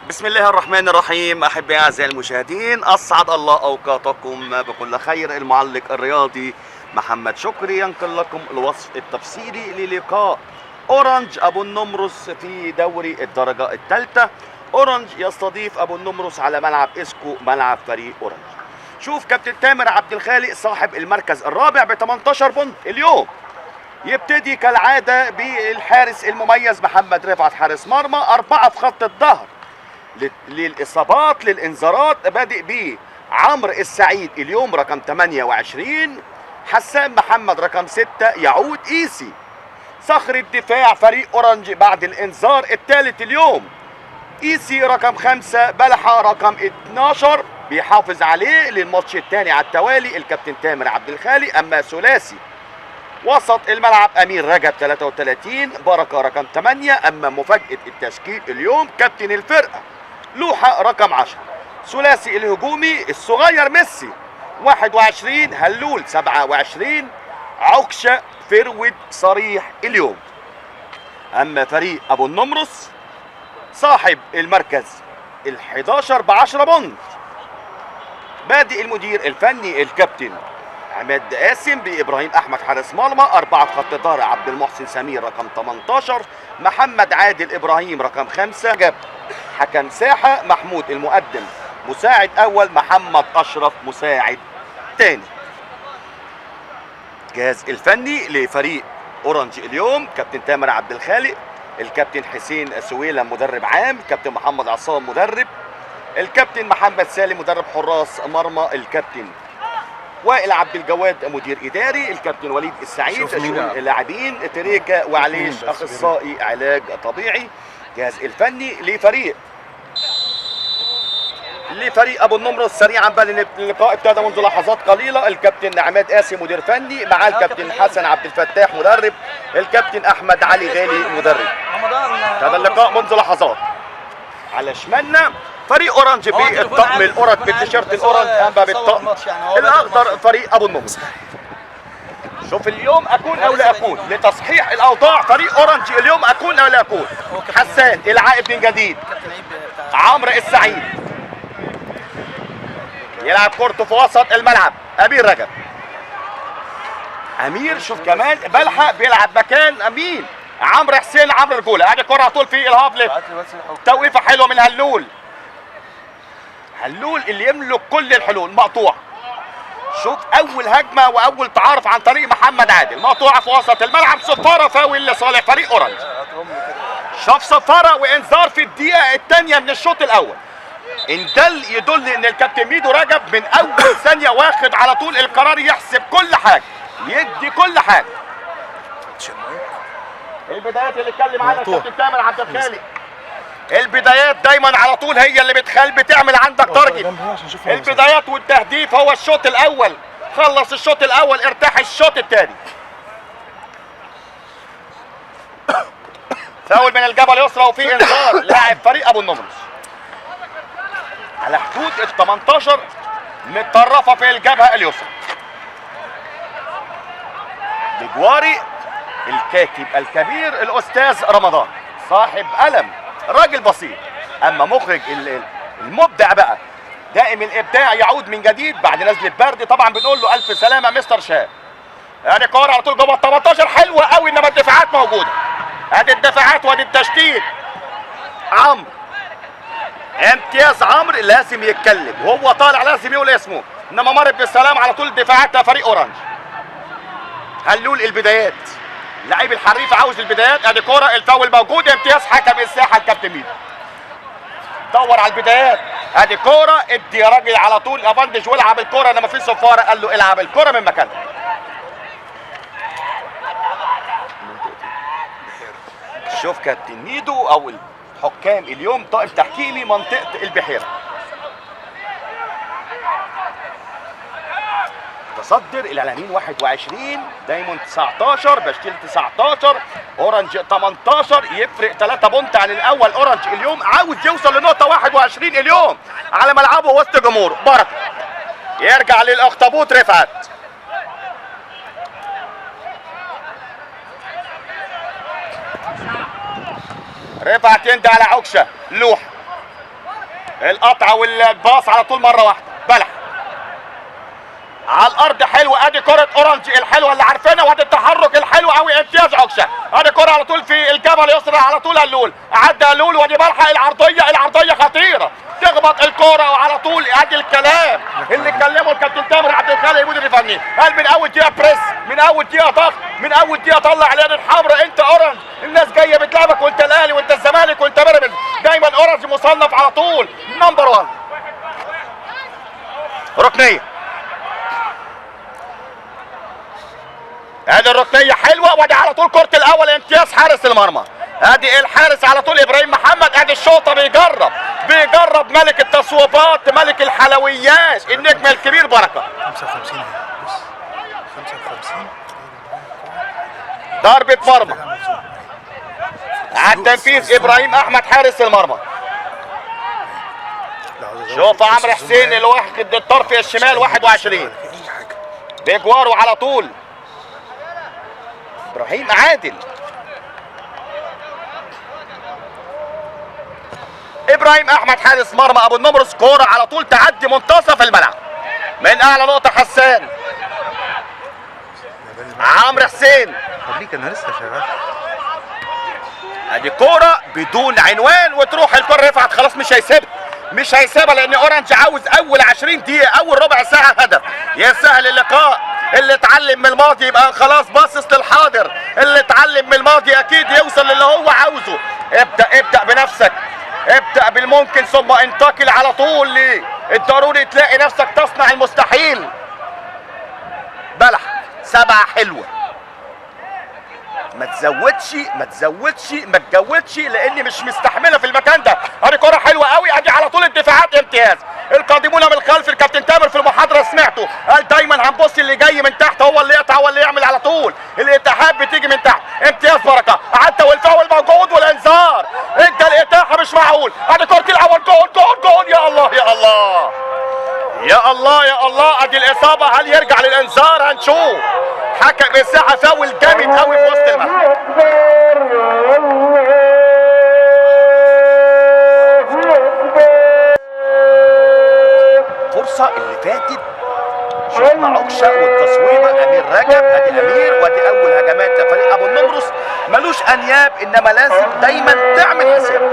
بسم الله الرحمن الرحيم. أحبائي أعزائي المشاهدين، أسعد الله أوقاتكم بكل خير. المعلق الرياضي محمد شكري ينقل لكم الوصف التفصيلي للقاء أورنج أبو النمرس في دوري الدرجة الثالثة. أورنج يستضيف أبو النمرس على ملعب إسكو، ملعب فريق أورنج. شوف كابتن تامر عبد الخالق صاحب المركز الرابع ب 18 بونت اليوم. يبتدي كالعادة بالحارس المميز محمد رفعت، حارس مرمى 4 في خط الظهر. للإصابات للإنذارات بادئ بيه عمرو السعيد اليوم رقم 28، حسام محمد رقم 6، يعود إيسي. صخر الدفاع فريق أورنج بعد الإنذار الثالث اليوم إيسي رقم 5، بلحة رقم 12 بيحافظ عليه للماتش الثاني على التوالي الكابتن تامر عبد الخالق. أما ثلاثي وسط الملعب أمير رجب 33، بركة رقم 8. أما مفاجأة التشكيل اليوم كابتن الفرقة لوحة رقم 10. ثلاثي الهجومي الصغير ميسي 21، هلول 27، عكشة فرود صريح اليوم. أما فريق أبو النمرس صاحب المركز ال11 ب10 بونت، بادئ المدير الفني الكابتن عماد قاسم بإبراهيم أحمد حارس مرمى 4 في خط الظهر، عبد المحسن سمير رقم 18، محمد عادل إبراهيم رقم 5، جاب حكم ساحة محمود المقدم مساعد أول، محمد أشرف مساعد تاني. جهاز الفني لفريق أورنج اليوم كابتن تامر عبد الخالق، الكابتن حسين سويلة مدرب عام، الكابتن محمد عصام مدرب، الكابتن محمد سالم مدرب حراس مرمى، الكابتن وائل عبد الجواد مدير اداري، الكابتن وليد السعيد شؤون اللاعبين، تريكا وعليش اخصائي علاج طبيعي. جهاز الفني لفريق ابو النمرس سريعا بل اللقاء ابتدى منذ لحظات قليله. الكابتن عماد قاسم مدير فني، مع الكابتن حسن عبد الفتاح مدرب، الكابتن احمد علي غالي مدرب. ابتدى اللقاء منذ لحظات. على شمالنا فريق اورنج بالطقم الاورنج بالتيشيرت الاورنج، اما بالطقم الاخضر فريق ابو النمرس. شوف اليوم اكون او لا اكون لتصحيح الاوضاع. فريق اورنج اليوم اكون او لا اكون. حسان العائب من جديد، عمرو السعيد يلعب كورته في وسط الملعب، امير رجب. امير شوف كمان بلحق بيلعب مكان امين عمرو حسين، عمرو رجوله. ادي كره على طول في الهاف ليفت، توقيفه حلوه من هلول اللي يملك كل الحلول. مقطوع، شوف اول هجمه واول تعارف عن طريق محمد عادل، مقطوعه في وسط الملعب، صفاره فاول لصالح فريق اورنج. شاف صفاره وانذار في الدقيقه الثانيه من الشوط الاول. ان دل يدل ان الكابتن ميدو رجب من اول ثانيه واخد على طول القرار، يحسب كل حاجه، يدي كل حاجه. البدايات اللي اتكلم عنها الكابتن تامر عبد الخالق، البدايات دايما على طول هي اللي بتعمل عندك تارجت. البدايات والتهديف هو الشوط الاول، خلص الشوط الاول ارتاح الشوط الثاني. فاول من الجبهه اليسرى وفي انذار لاعب فريق ابو النمرس على حدود ال 18 متطرفه في الجبهه اليسرى. بجواري الكاتب الكبير الاستاذ رمضان صاحب قلم، راجل بسيط. اما مخرج المبدع بقى دائم الابداع يعود من جديد بعد نزله برد. طبعا بنقول له الف سلامه مستر شاب. ادي كوره على طول جوه ال 18 حلوه قوي، انما الدفاعات موجوده. ادي الدفاعات وادي التشتيت. عمرو امتياز، عمرو لازم يتكلم وهو طالع لازم يقول اسمه، انما مرت بالسلام على طول دفاعات فريق اورنج. هلول البدايات، اللعيب الحريف عاوز البدايات. ادي كوره الفاول موجود، امتياز حكم الساحه الكابتن ميدو. دور على البدايات، ادي كوره ادي يا راجل على طول افندش والعب الكوره، انما في صفاره قال له العب الكوره من مكانها. شوف كابتن ميدو او الحكام اليوم طاقم تحكيمي منطقه البحيره. تصدر الاعلاميين 21، دايموند 19، بشتيل 19، اورنج 18. يفرق 3 بونت عن الاول. اورنج اليوم عاوز يوصل لنقطه 21 اليوم على ملعبه وسط جمهوره. بركه يرجع للاخطبوط رفعت، رفعت يندى على عكشه لوحه، القطعه والباص على طول مره واحده. بلح على الارض حلوه، ادي كره اورنج الحلوه اللي عارفينها، وادي التحرك الحلو قوي امتياز عكشه. ادي كره على طول في الجبهه اليسرى على طول اللول، عدى اللول وادي بلحق العرضيه خطيره، تخبط الكره وعلى طول. ادي الكلام اللي اتكلمه الكابتن تامر عبد الخالق المدير الفني، قال من اول دقيقه بريس، من اول دقيقه ضغط، من اول دقيقه طلع اليد الحمراء. انت اورنج، الناس جايه بتلعبك وانت الاهلي وانت الزمالك وانت بيراميدز، دايما اورنج مصنف على طول نمبر 1. ركنيه، ادي الركنيه حلوه، وادي على طول كره الاول امتياز حارس المرمى. ادي الحارس على طول ابراهيم محمد، ادي الشوطه بيجرب ملك التصويبات، ملك الحلويات، النجم الكبير بركه. 55 بص 55 ضربه مرمى على التنفيذ ابراهيم احمد حارس المرمى. شوف عمرو حسين اللي واخد الطرف الشمال 21 بيجواره على طول. ابراهيم عادل، ابراهيم احمد حارس مرمى ابو النمرس، كوره على طول تعدي منتصف الملعب من اعلى نقطه. حسان عمرو حسين، خليك انا لسه شغال. ادي كوره بدون عنوان وتروح الكره رفعت، خلاص مش هيسيبها لان اورنج عاوز اول 20 دقيقه اول ربع ساعه هدف يسهل اللقاء. اللي اتعلم من الماضي يبقى خلاص باصص للحاضر، اللي اتعلم من الماضي اكيد يوصل للي هو عاوزه. ابدا بنفسك، ابدا بالممكن ثم انتقل على طول للضروري، تلاقي نفسك تصنع المستحيل. بلح 7 حلوه، ما تزودش لاني مش مستحمله في المكان ده. ادي كره حلوه قوي، ادي على طول الدفاعات امتياز. القادمون من الخلف، الكابتن تامر في المحاضره سمعته قال دايما هنبص اللي جاي من تحت هو اللي يقطع، هو اللي يعمل على طول. الاتاحات بتيجي من تحت، امتياز بركه، عدى والفاول موجود والانذار. انت الاتاحه مش معقول. ادي كره الاول، جول يا الله يا الله يا الله يا الله. ادي الاصابه، هل يرجع للانذار؟ هنشوف. حكم الساحه فاول جامد قوي في وسط الملعب. الفرصه اللي فاتت شفنا عكشه والتصويبه امير رجب، ادي امير وادي اول هجمات فريق ابو النمرس. ملوش انياب انما لازم دايما تعمل حساب.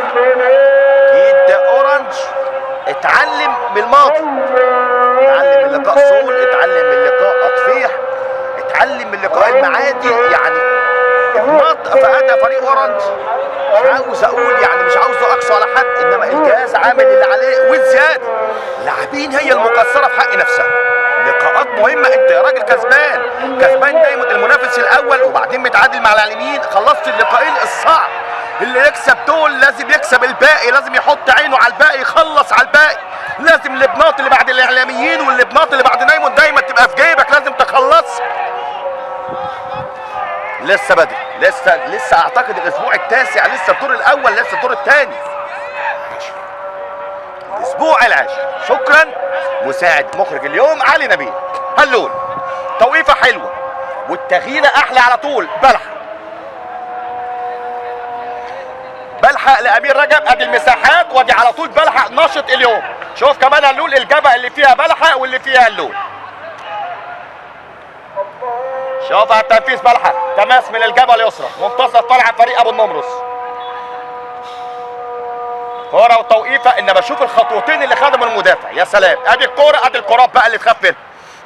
اكيد اورنج اتعلم من الماضي، اتعلم من لقاء سول، اتعلم من لقاء اطفيح، اتعلم من لقاء المعادي. يعني نط في اداء فريق اورنج، مش عاوز اقول يعني مش عاوز اقصى على حد، انما الجهاز عامل اللي عليه والزياده. اللاعبين هي المقصره في حق نفسها. لقاءات مهمه، انت يا راجل كسبان دايما المنافس الاول وبعدين متعادل مع اللاعبين، خلصت اللقاءين الصعب. اللي يكسب دول لازم يكسب الباقي، لازم يحط عينه على الباقي، يخلص على الباقي. لازم اللبنات اللي بعد الاعلاميين واللبنات اللي بعد نايمون دايما تبقى في جيبك، لازم تخلص. لسه بدري، لسه اعتقد الاسبوع التاسع، لسه الدور الاول، لسه الدور الثاني، الاسبوع العاشر. شكرا مساعد مخرج اليوم علي نبيل. هلول توقيفه حلوه والتغييره احلى على طول. بلحق لامير رجب، ادي المساحات وادي على طول بلحق نشط اليوم. شوف كمان هلول الجبهه اللي فيها بلحق واللي فيها هلول. شوف على التنفيذ بلحق تماس من الجبهه اليسرى منتصف طلع فريق ابو النمرس. كوره وتوقيفه، انما بشوف الخطوتين اللي خدهم المدافع يا سلام. ادي الكوره، ادي الكرات بقى اللي تخاف منها.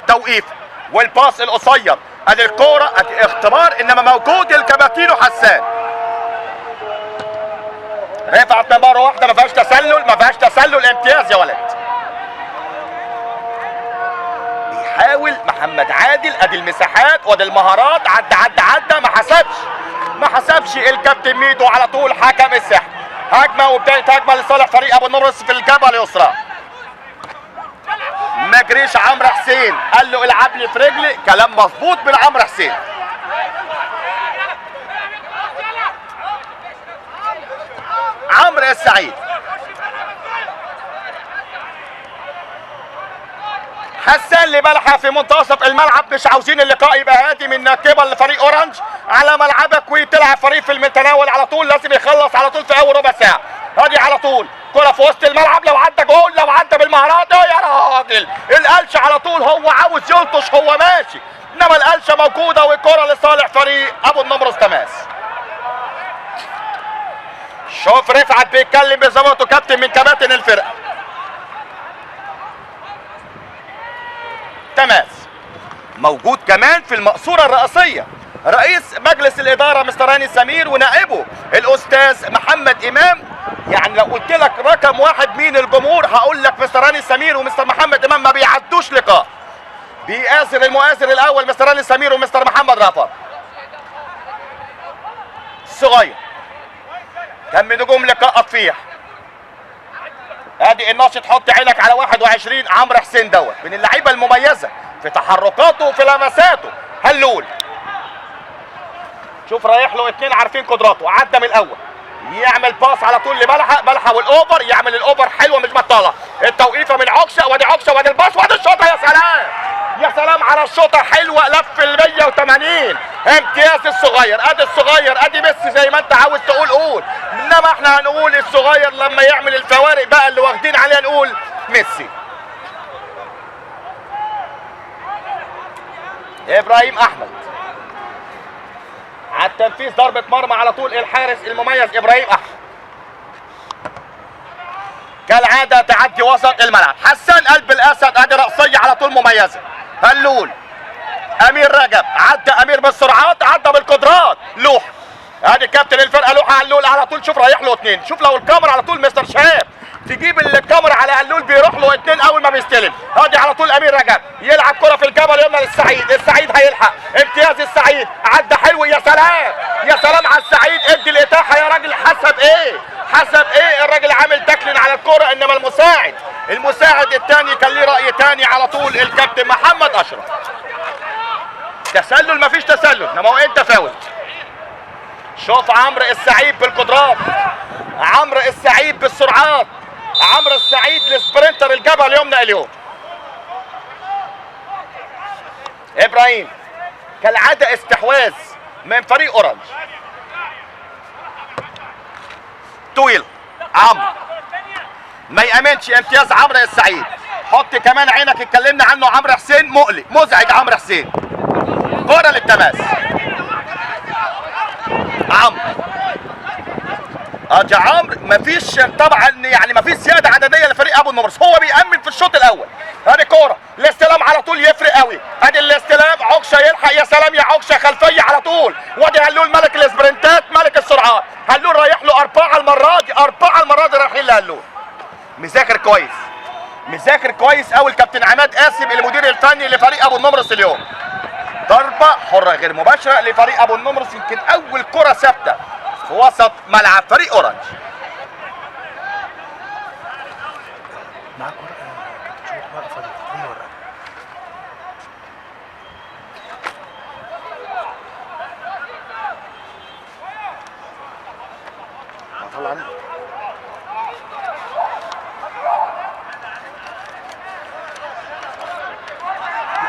توقيف والباص القصير، ادي الكوره، ادي اختبار انما موجود الكباتينو حسان. رفعت مره واحده، ما فيهاش تسلل، امتياز يا ولد. بيحاول محمد عادل، ادي المساحات وادي المهارات، عدى ما حسبش الكابتن ميدو على طول حكم الساحه. هجمه وبدايه هجمه لصالح فريق ابو النمرس في الجبهه اليسرى. ما جريش عمرو حسين، قال له العب لي في رجلي، كلام مظبوط من عمرو حسين. عمرو السعيد، حسان لبلحة في منتصف الملعب. مش عاوزين اللقاء يبقى هادي من قبل لفريق اورنج على ملعبك وتلعب فريق في المتناول على طول، لازم يخلص على طول في اول ربع ساعه. ادي على طول الكرة في وسط الملعب، لو عدى جول، لو عدى بالمهارات يا راجل. القلش على طول هو عاوز يلطش، هو ماشي، انما القلشه موجوده والكرة لصالح فريق ابو النمرس. تماس. شوف رفعت بيتكلم بزمانته كابتن من كباتن الفرقه. تماس موجود كمان في المقصوره الرئاسيه رئيس مجلس الاداره مستر هاني سمير ونائبه الاستاذ محمد امام. يعني لو قلت لك رقم واحد مين الجمهور هقول لك مستر هاني سمير ومستر محمد امام، ما بيعدوش لقاء. بيآثر المؤثر الاول مستر هاني سمير ومستر محمد رافض. الصغير كان من نجوم لقاء اطفيح. ادي الناشط، حط عينك على 21 عمرو حسين دوت من اللعيبه المميزه في تحركاته وفي لمساته. هلول شوف رايح له اتنين عارفين قدراته، عدى من الاول يعمل باص على طول لبلحه، بلحه والاوفر، يعمل الاوفر حلوه مش بطاله، التوقيفه من عكشه، وادي عكشه وادي الباص وادي الشوطه. يا سلام يا سلام على الشوطه، حلوه لف ال 180. امتياز الصغير. ادي الصغير، ادي ميسي زي ما انت عاوز تقول قول، انما احنا هنقول الصغير لما يعمل الفوارق بقى اللي واخدين عليها نقول ميسي. ابراهيم احمد على التنفيذ، ضربة مرمى على طول الحارس المميز ابراهيم احمد. كالعادة تعدي وسط الملعب. حسان قلب الاسد، ادي رأسية على طول مميزة. هلول امير رجب، عدى امير بالسرعات، عدى بالقدرات. لوحة، ادي كابتن الفرقة لوحة هلول على طول. شوف رايح له اتنين، شوف لو الكاميرا على طول مستر شهاب تجيب الكاميرا على هلول بيروح له اتنين اول ما بيستلم. ادي على طول امير رجب يلعب كرة في الجبل يمنى للسعيد، السعيد هيلحق. امتياز السعيد، عدى حلو. يا سلام يا سلام على السعيد، ادي الاتاحة يا راجل. حسب ايه حسب ايه، الراجل عامل تاكلين على الكرة، انما المساعد الثاني كان ليه رأي ثاني على طول الكابتن محمد اشرف. تسلل مفيش تسلل، انما هو انت فاول. شوف عمرو السعيد بالقدرات، عمرو السعيد بالسرعات، عمرو السعيد السبرنتر الجبل يمنى اليوم. ابراهيم كالعاده استحواذ من فريق اورنج. طويل عمرو ما يامنش. امتياز عمرو السعيد. حط كمان عينك، اتكلمنا عنه عمرو حسين مقلق مزعج. عمرو حسين كرة للتماس. عمرو ادي عمرو مفيش طبعا، يعني مفيش زياده عدديه لفريق ابو النمرس، هو بيأمن في الشوط الاول. ادي كوره الاستلام على طول يفرق قوي. ادي الاستلام عكشه يلحق. يا سلام يا عكشه، خلفيه على طول. وادي هلول ملك الاسبرنتات ملك السرعات. هلول رايح له 4 المره دي، 4 المره دي رايحين لهلول. مذاكر كويس، مذاكر كويس قوي الكابتن عماد قاسم المدير الفني لفريق ابو النمرس اليوم. ضربه حره غير مباشره لفريق ابو النمرس، يمكن اول كره ثابته في وسط ملعب فريق اورنج. معاك ورقه كابتن شوف ورقه فاضيه، اي ورقه. طلع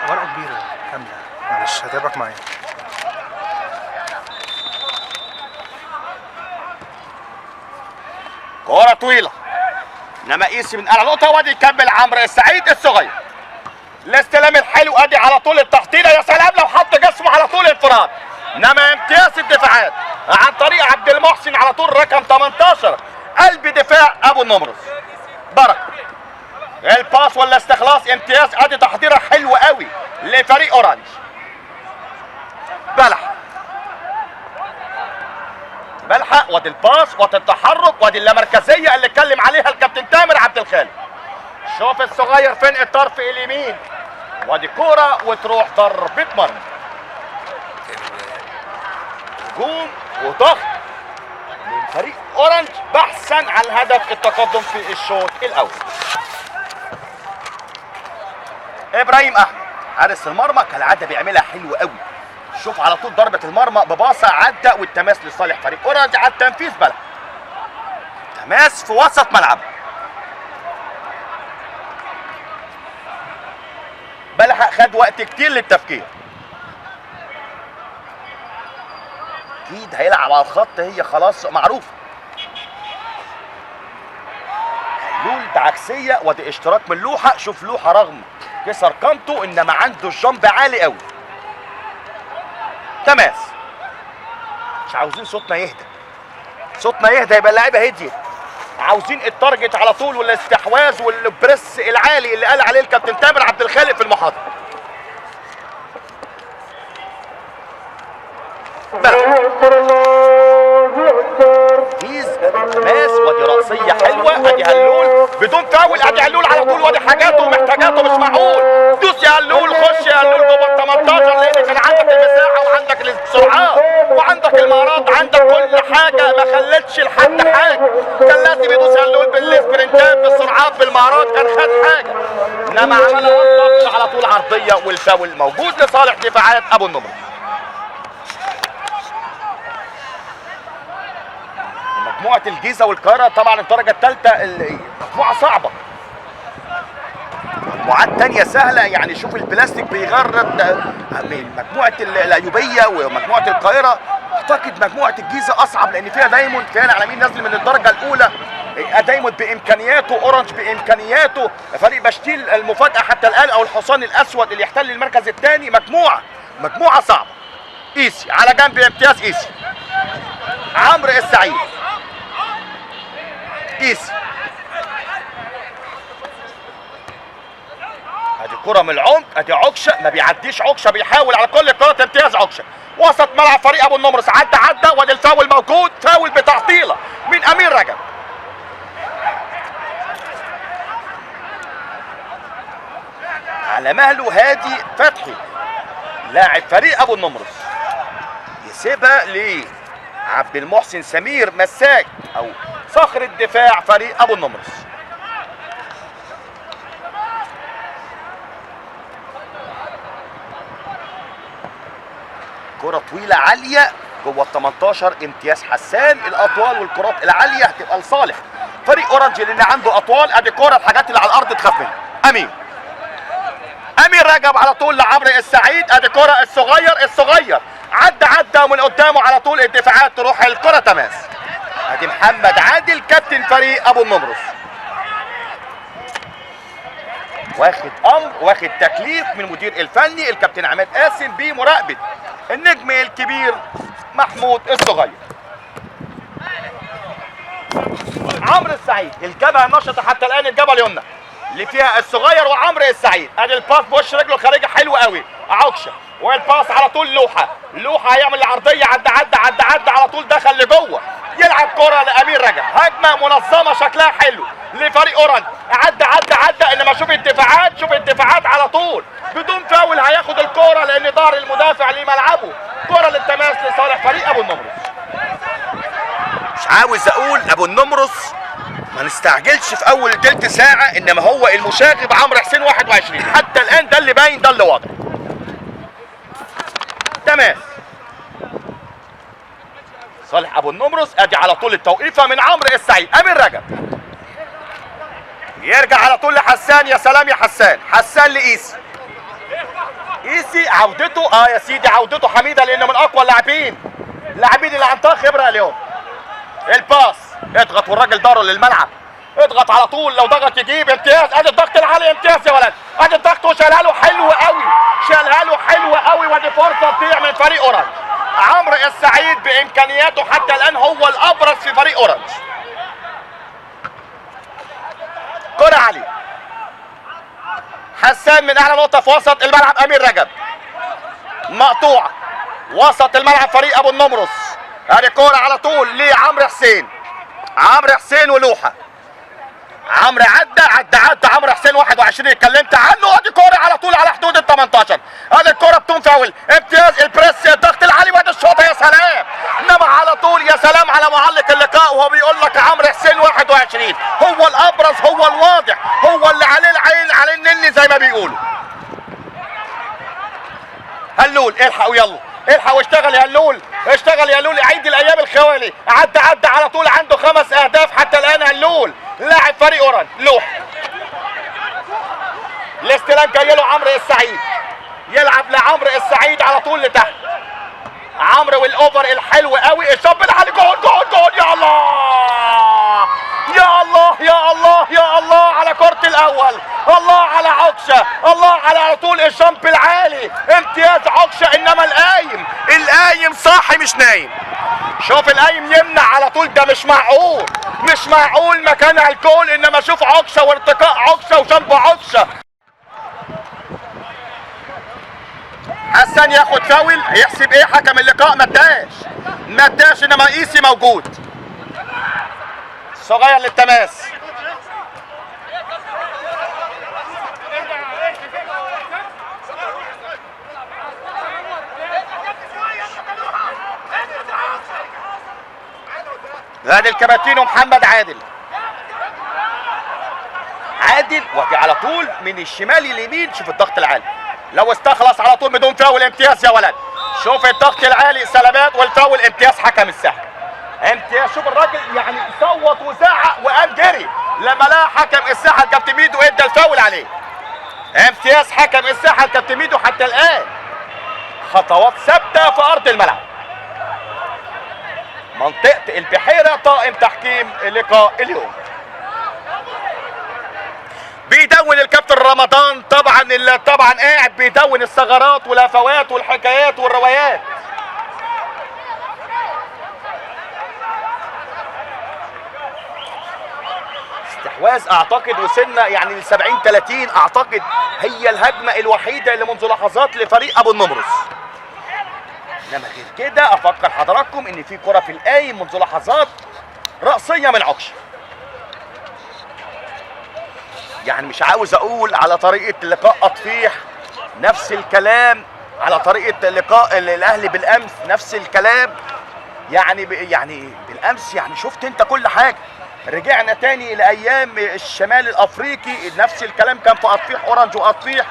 ورقه كبيره كامله، معلش هتابعك معايا. كرة طويلة، انما قيسي من اعلى نقطة. وادي يكمل عمرو السعيد الصغير. الاستلام الحلو، ادي على طول التحطيله. يا سلام لو حط جسمه على طول انفراد. انما امتياز الدفاعات عن طريق عبد المحسن على طول رقم 18 قلب دفاع ابو النمرس. بركة الباس ولا استخلاص. امتياز، ادي تحضيره حلوة قوي لفريق اورنج. بلحق وادي الباس وادي التحرك وادي اللامركزيه اللي اتكلم عليها الكابتن تامر عبد الخالق. شوف الصغير فين الطرف اليمين، وادي كوره وتروح ضربه مرمى. هجوم وضغط من فريق اورنج بحثا عن هدف التقدم في الشوط الاول. ابراهيم احمد حارس المرمى كالعاده بيعملها حلو قوي. شوف على طول ضربة المرمى بباصة عدى والتماس لصالح فريق اورنج على التنفيذ. بلح تماس في وسط ملعب. بلح خد وقت كتير للتفكير. اكيد هيلعب على الخط، هي خلاص معروفة. عدة عكسية، ودي اشتراك من لوحة. شوف لوحة رغم كسر قامته انما عنده الجامب عالي قوي. تماس. مش عاوزين صوتنا يهدى، صوتنا يهدى يبقى اللعيبه هديت. عاوزين التارجت على طول والاستحواذ والبريس العالي اللي قال عليه الكابتن تامر عبد الخالق في المحاضره. تيز تماس، ودي راسيه حلوه. ادي هلول بدون فاول، ادي هلول على طول، ودي حاجاته ومحتاجاته مش معقول. دوس يا هلول، خش يا هلول جوه ال 18 لان كان عندك المساحه وعندك السرعات وعندك المهارات، عندك كل حاجه، ما خلتش لحد حاجه. كان لازم يدوس هلول بالسبرنتات بالسرعات بالمهارات، كان خد حاجه، انما عملها على طول عرضيه والفاول موجود لصالح دفاعات ابو النمر. مجموعة الجيزة والقاهرة طبعا الدرجة الثالثة مجموعة صعبة. مجموعات تانية سهلة، يعني شوف البلاستيك بيغرد مجموعة الأيوبية ومجموعة القاهرة. أعتقد مجموعة الجيزة أصعب لأن فيها دايموند، فيها العالمين نازل من الدرجة الأولى. دايموند بإمكانياته، أورنج بإمكانياته، فريق بشتيل المفاجأة حتى الآن أو الحصان الأسود اللي يحتل المركز الثاني. مجموعة صعبة. إيسي على جنب امتياز، إيسي عمرو السعيد، إيسي. ادي كرة من العمق، ادي عكشه ما بيعديش، عكشه بيحاول على كل كرة امتياز. عكشه وسط ملعب فريق ابو النمرس، عدى وادي الفاول موجود، فاول بتعطيله من امير رجب. على مهله هادي فتحي لاعب فريق ابو النمرس، يسيبها لعبد المحسن سمير مساك او صخر الدفاع فريق ابو النمرس. كرة طويلة عالية جوه ال 18 امتياز حسان. الاطوال والكرات العالية هتبقى لصالح فريق اورنج لان عنده اطوال. ادي كرة الحاجات اللي على الارض تخاف منها. امير رجب على طول لعمرو السعيد. ادي كرة الصغير عدى من قدامه على طول، الدفاعات تروح الكرة تماس. ادي محمد عادل كابتن فريق ابو النمرس، واخد امر، واخد تكليف من المدير الفني الكابتن عماد قاسم بمراقبه النجم الكبير محمود الصغير. عمرو السعيد الجبهه النشطه حتى الان، الجبهه اليمنى اللي فيها الصغير وعمرو السعيد. ادي الباس بوش رجله الخارجي حلو قوي، عكشه والباس على طول لوحه هيعمل العرضيه، عدى على طول دخل لجوه، يلعب كره لامير رجب. هجمه منظمه شكلها حلو لفريق اورنج، عدى انما شوف الدفاعات على طول بدون فاول. هياخد الكره لان ظهر المدافع لملعبه. كره للتماس لصالح فريق ابو النمرس. مش عاوز اقول ابو النمرس ما نستعجلش في اول تلت ساعه، انما هو المشاغب عمرو حسين 21 حتى الان، ده اللي باين، ده اللي واضح. تمام صالح ابو النمرس. ادي على طول التوقيفه من عمرو السعيد. امير رجب يرجع على طول لحسان. يا سلام يا حسان لايسي. ايسي عودته يا سيدي، عودته حميده لانه من اقوى اللاعبين اللي عندها خبره اليوم. الباس اضغط والراجل داره للملعب، اضغط على طول، لو ضغط يجيب امتياز. ادي الضغط العالي امتياز يا ولد، ادي الضغط وشالها له حلو قوي، ودي فرصه تضيع من فريق اورنج. عمرو السعيد بامكانياته حتى الان هو الابرز في فريق اورنج. كرة علي حسان من اعلى نقطه في وسط الملعب. امير رجب مقطوعه وسط الملعب فريق ابو النمرس. ادي كرة على طول لعمرو حسين ولوحه. عمرو عدى عمرو حسين 21 اتكلمت عنه. ادي كرة على طول على حدود ال 18. ادي الكرة بدون فاول، امتياز البريس، الضغط العالي وادي الشوطه. يا سلام، انما على طول يا سلام على معلق اللقاء وهو بيقول لك عمرو حسين 21 هو الابرز، هو الواضح، هو اللي عليه العين على النني زي ما بيقولوا. هلول الحق ويلا، الحق واشتغل يا هلول، عيد الايام الخوالي. عدى على طول، عنده 5 اهداف حتى الان. هلول لاعب فريق اورنج. لوح الاستلام جاي له عمرو السعيد، يلعب لعمرو السعيد على طول لتحت. عمرو والاوفر الحلو قوي، الشوط العالي، جول. يا الله الاول. الله على عكشه، الله على طول الجامب العالي، امتياز عكشه. انما القايم صاحي مش نايم. شوف القايم يمنع على طول، ده مش معقول، مش معقول مكان الكول. انما شوف عكشه وارتقاء عكشه وجنب عكشه. حسن ياخد فاول، هيحسب ايه حكم اللقاء؟ ما اداش، انما قيسي موجود. صغير للتماس. ادي الكباتين ومحمد عادل ودي على طول من الشمال لليمين. شوف الضغط العالي، لو استخلص على طول بدون فاول امتياز يا ولد. شوف الضغط العالي، سلامات والفاول امتياز حكم الساحه. امتياز. شوف الراجل يعني صوت وزعق وقام جري لما لقى حكم الساحه الكابتن ميدو ادى الفاول عليه. امتياز حكم الساحه الكابتن ميدو حتى الان. خطوات ثابته في ارض الملعب. منطقه البحيره طاقم تحكيم لقاء اليوم. بيدون الكابتن رمضان طبعا قاعد بيدون الثغرات والهفوات والحكايات والروايات. استحواذ اعتقد وصلنا يعني ل 70-30 اعتقد، هي الهجمه الوحيده اللي منذ لحظات لفريق ابو النمرس. انما غير كده افكر حضراتكم ان في كره في القايم منذ لحظات رأسيه من عكشه. يعني مش عاوز اقول على طريقه لقاء اطفيح نفس الكلام، على طريقه لقاء الاهلي بالامس نفس الكلام. يعني بالامس يعني شفت انت كل حاجه. رجعنا تاني لايام الشمال الافريقي، نفس الكلام كان في اطفيح اورنج واطفيح.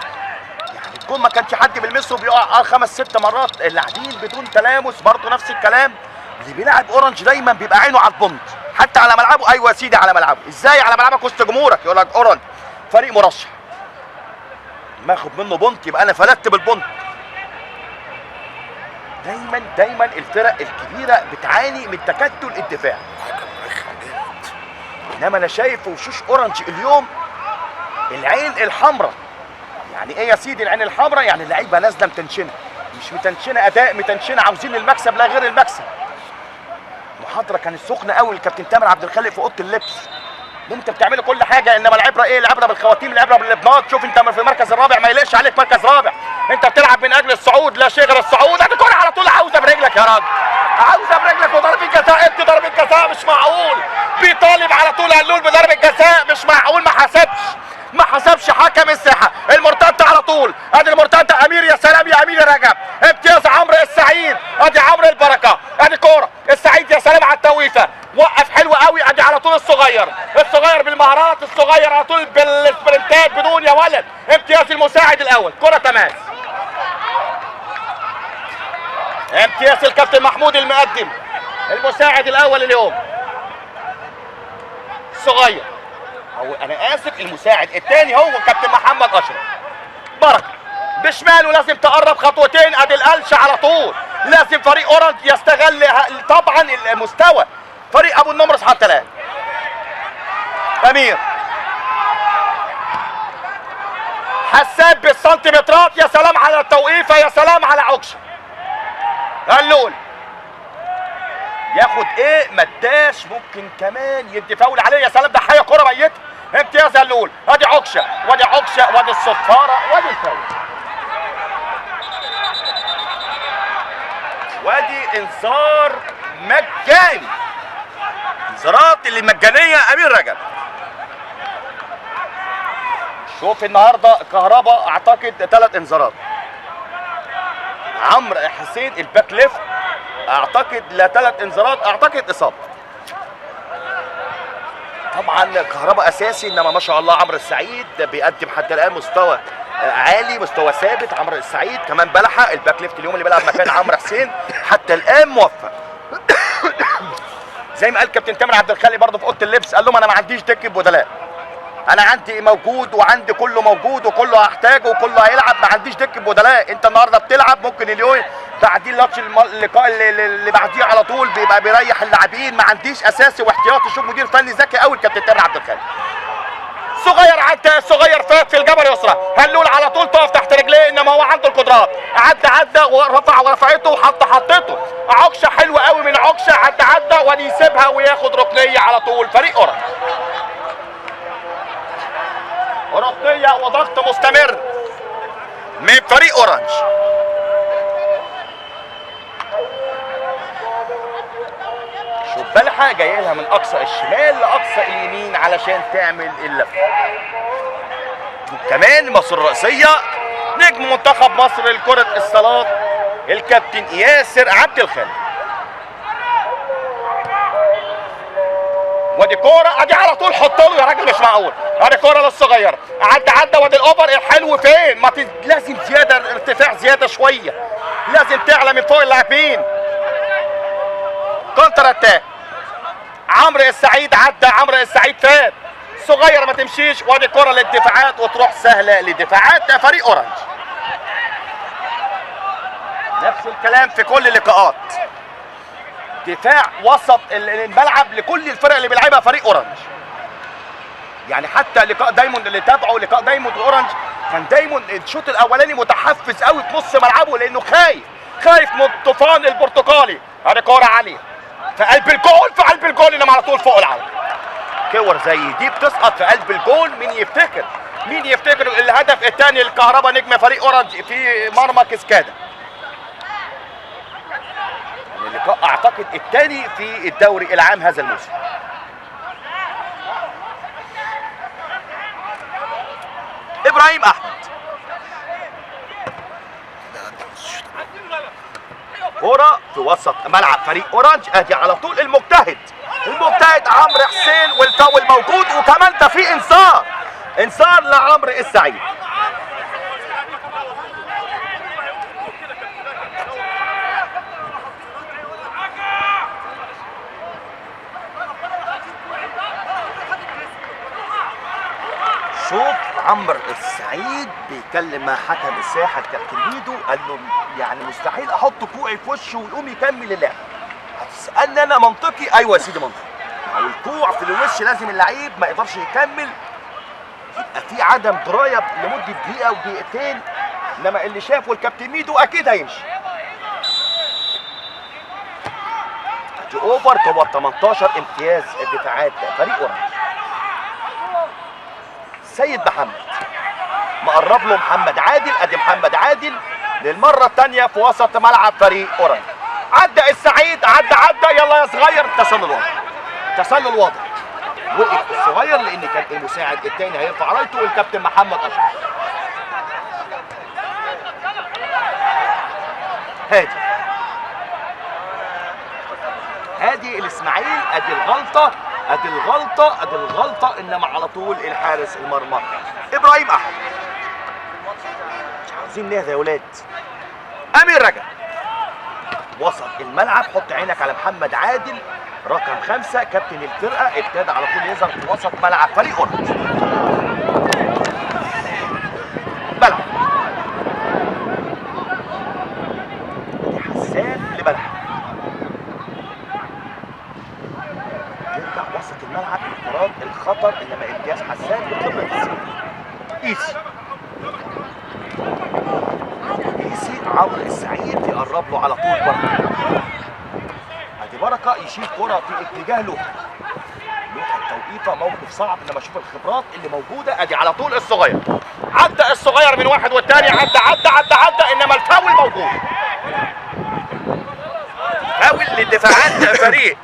يعني الجون ما كانش حد بيلمسه، بيقع 5-6 مرات. اللاعبين بدون تلامس برضه نفس الكلام. اللي بيلعب اورنج دايما بيبقى عينه على البونت حتى على ملعبه. ايوه يا سيدي على ملعبه. ازاي على ملعبك وسط جمهورك؟ يقول لك اورنج فريق مرشح، ما اخد منه بونت يبقى انا فلتت بالبونت. دايما الفرق الكبيره بتعاني من تكتل الدفاع. انما انا شايف في وشوش اورنج اليوم العين الحمراء. يعني ايه يا سيدي العين الحمراء؟ يعني اللعيبه نازله متنشنه، مش متنشنه اداء، متنشنه عاوزين المكسب لا غير المكسب. محاضره كانت سخنه قوي الكابتن تامر عبد الخالق في اوضه اللبس. انت بتعملوا كل حاجه، انما العبره ايه؟ العبره بالخواتيم، العبره بالابناط. شوف انت في المركز الرابع ما يليقش عليك مركز رابع، انت بتلعب من اجل الصعود لا شيء غير الصعود. ادي كوره على طول عاوزه برجلك يا راجل، عاوزه برجلك وضربه جزاء. انت ضربه جزاء مش معقول. بيطالب على طول هلول بضربه جزاء مش معقول. ما حسبش حكم الساحه. المرتده على طول، ادي المرتده امير. يا سلام يا امير رجب. امتياز عمرو السعيد، ادي عمرو البركه، ادي كوره السعيد. يا سلام على التوقيفه، وقف حلو قوي. ادي على طول الصغير بالمهارات، الصغير على طول بالسبرنتات بدون يا ولد. امتياز المساعد الاول، كره تماس. امتياز الكابتن محمود المقدم المساعد الاول اليوم. الصغير هو انا اسف المساعد الثاني هو كابتن محمد اشرف. بركه بشماله لازم تقرب خطوتين. ادي القلش على طول. لازم فريق اورنج يستغل طبعا المستوى فريق ابو النمرس حتى الان. امير حساب بالسنتيمترات. يا سلام على التوقيفه، يا سلام على عكشه. هلول ياخد ايه؟ مداش ممكن كمان يدي فاول عليه. يا سلام ده حيه كوره ميته. امتياز هلول. ادي عكشه وادي وادي الصفاره وادي الفاول. وادي انذار مجاني. انذارات اللي مجانيه امير رجب. شوف النهارده كهربا اعتقد 3 انذارات. عمرو حسين الباك ليفت اعتقد لا 3 انذارات، اعتقد اصابه. طبعا كهربا اساسي، انما ما شاء الله عمرو السعيد بيقدم حتى الان مستوى عالي، مستوى ثابت. عمرو السعيد كمان بلحق الباك ليفت اليوم اللي بيلعب مكان عمرو حسين حتى الان موفق. زي ما قال كابتن تامر عبد الخالق برضه في اوضه اللبس، قال لهم انا ما عنديش دكه بدلاء، انا عندي موجود وعندي كله موجود وكله هحتاجه وكله هيلعب، ما عنديش دكه بدلاء. انت النهارده بتلعب، ممكن اليوم بعدين لاتش اللقاء اللي بعديه على طول بيبقى بيريح اللاعبين. ما عنديش اساسي واحتياطي. شوف مدير فني ذكي قوي الكابتن تامر عبد الخالق. الصغير عدى، الصغير فات في الجبل يسرى، هلول على طول تقف تحت رجليه، انما هو عنده القدرات، عدى ورفع ورفعته حطته، عكشه حلوه قوي من عكشه، عدى ودي يسيبها وياخد ركنيه على طول فريق اورنج. ركنيه وضغط مستمر من فريق اورنج. شوف بلحة جايه لها من اقصى الشمال لاقصى اليمين علشان تعمل اللفه. كمان مصر الرئيسيه نجم منتخب مصر لكره الصالات الكابتن ياسر عبد الخالق. ودي كوره ادي على طول، حط له يا راجل مش معقول، ادي كوره للصغير، عدى ودي الاوفر الحلو فين؟ ما لازم زياده، ارتفاع زياده شويه، لازم تعلى من فوق اللاعبين. كونتر اتاك، عمرو السعيد عدى، عمرو السعيد فات، صغير ما تمشيش، وادي كرة للدفاعات وتروح سهلة لدفاعات فريق اورنج. نفس الكلام في كل اللقاءات، دفاع وسط الملعب لكل الفرق اللي بيلعبها فريق اورنج. يعني حتى لقاء دايموند اللي تابعه، لقاء دايموند واورنج، كان دايموند الشوط الاولاني متحفز قوي في نص ملعبه لانه خايف من الطوفان البرتقالي. ادي كرة عالية في قلب الجول، انما على طول فوق العالم. كور زي دي بتسقط في قلب الجول، مين يفتكر الهدف الثاني الكهرباء نجم فريق اورنج في مرمى كسكادا. اللقاء اعتقد الثاني في الدوري العام هذا الموسم. ابراهيم احمد، كرة في وسط ملعب فريق اورنج، ادي على طول المجتهد عمرو حسين، والفاول موجود، وكمان ده في انذار لعمرو السعيد. شوف عمرو السعيد بيتكلم مع حكم الساحه الكابتن ميدو، قال له يعني مستحيل احط كوعي في وشه ويقوم يكمل اللعب. هتسالني انا منطقي؟ ايوه يا سيدي منطقي. او الكوع في الوش لازم اللعيب ما يقدرش يكمل، يبقى في عدم درايه لمده دقيقه ودقيقتين، انما اللي شافه الكابتن ميدو اكيد هيمشي. ادي اوفر جوه 18 امتياز الدفاعات فريق اورنج. سيد محمد مقرب له محمد عادل، ادي محمد عادل للمره الثانيه في وسط ملعب فريق اورنج. عدى السعيد، عدى يلا يا صغير، تسلل واضح، وقف الصغير لان كان المساعد الثاني هيرفع رايته والكابتن محمد اشرف. هادي الاسماعيلي، ادي الغلطه، انما على طول الحارس المرمى ابراهيم احمد. مش عاوزين نهدى يا ولاد. امير رجب وسط الملعب، حط عينك على محمد عادل رقم 5 كابتن الفرقه، ابتدى على طول يظهر في وسط ملعب فريق اورنج. بلح حسان لبلح، يرجع وسط الملعب انفراد الخطر، انما امتياز حسان بخبره السن. ايسي عمرو السعيد يقرب له على طول بركه، ادي بركه يشيل كره في اتجاه لوحه التوقيفه، موقف صعب، انما شوف الخبرات اللي موجوده. ادي على طول الصغير، عدى الصغير من واحد والثاني، عدى انما الفاول موجود، فاول للدفاعات فريق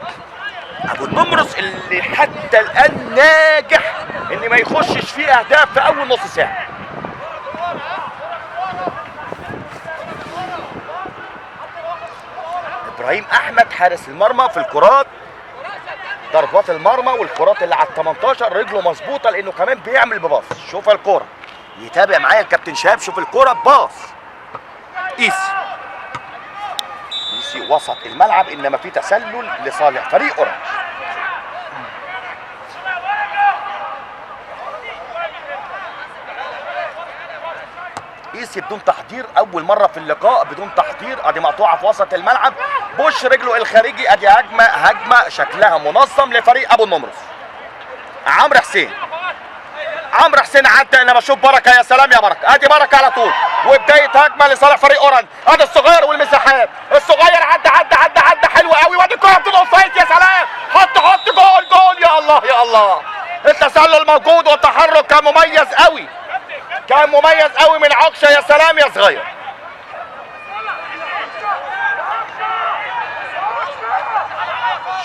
ابو النمرس اللي حتى الان ناجح ان ما يخشش فيه اهداف في اول نص ساعه. ابراهيم احمد حارس المرمى في الكرات، ضربات المرمى والكرات اللي على ال 18 رجله مظبوطه لانه كمان بيعمل بباص. شوف الكوره، يتابع معايا الكابتن شهاب، شوف الكوره باص. ايسي وسط الملعب، انما في تسلل لصالح فريق اورنج. ايسي بدون تحضير، اول مره في اللقاء بدون تحضير، ادي مقطوعه في وسط الملعب، بوش رجله الخارجي، ادي هجمه شكلها منظم لفريق ابو النمرس. عمرو حسين عمرو حسين عدى، انما شوف بركه، يا سلام يا بركه، ادي بركه على طول، وبدايه هجمه لصالح فريق اورنج. ادي الصغير والمساحات، الصغير عدى حلو قوي، وادي الكره بتبقى اوفسايد، يا سلام، حط جول يا الله يا الله. التسلل موجود والتحرك كان مميز قوي من عكشه، يا سلام يا صغير.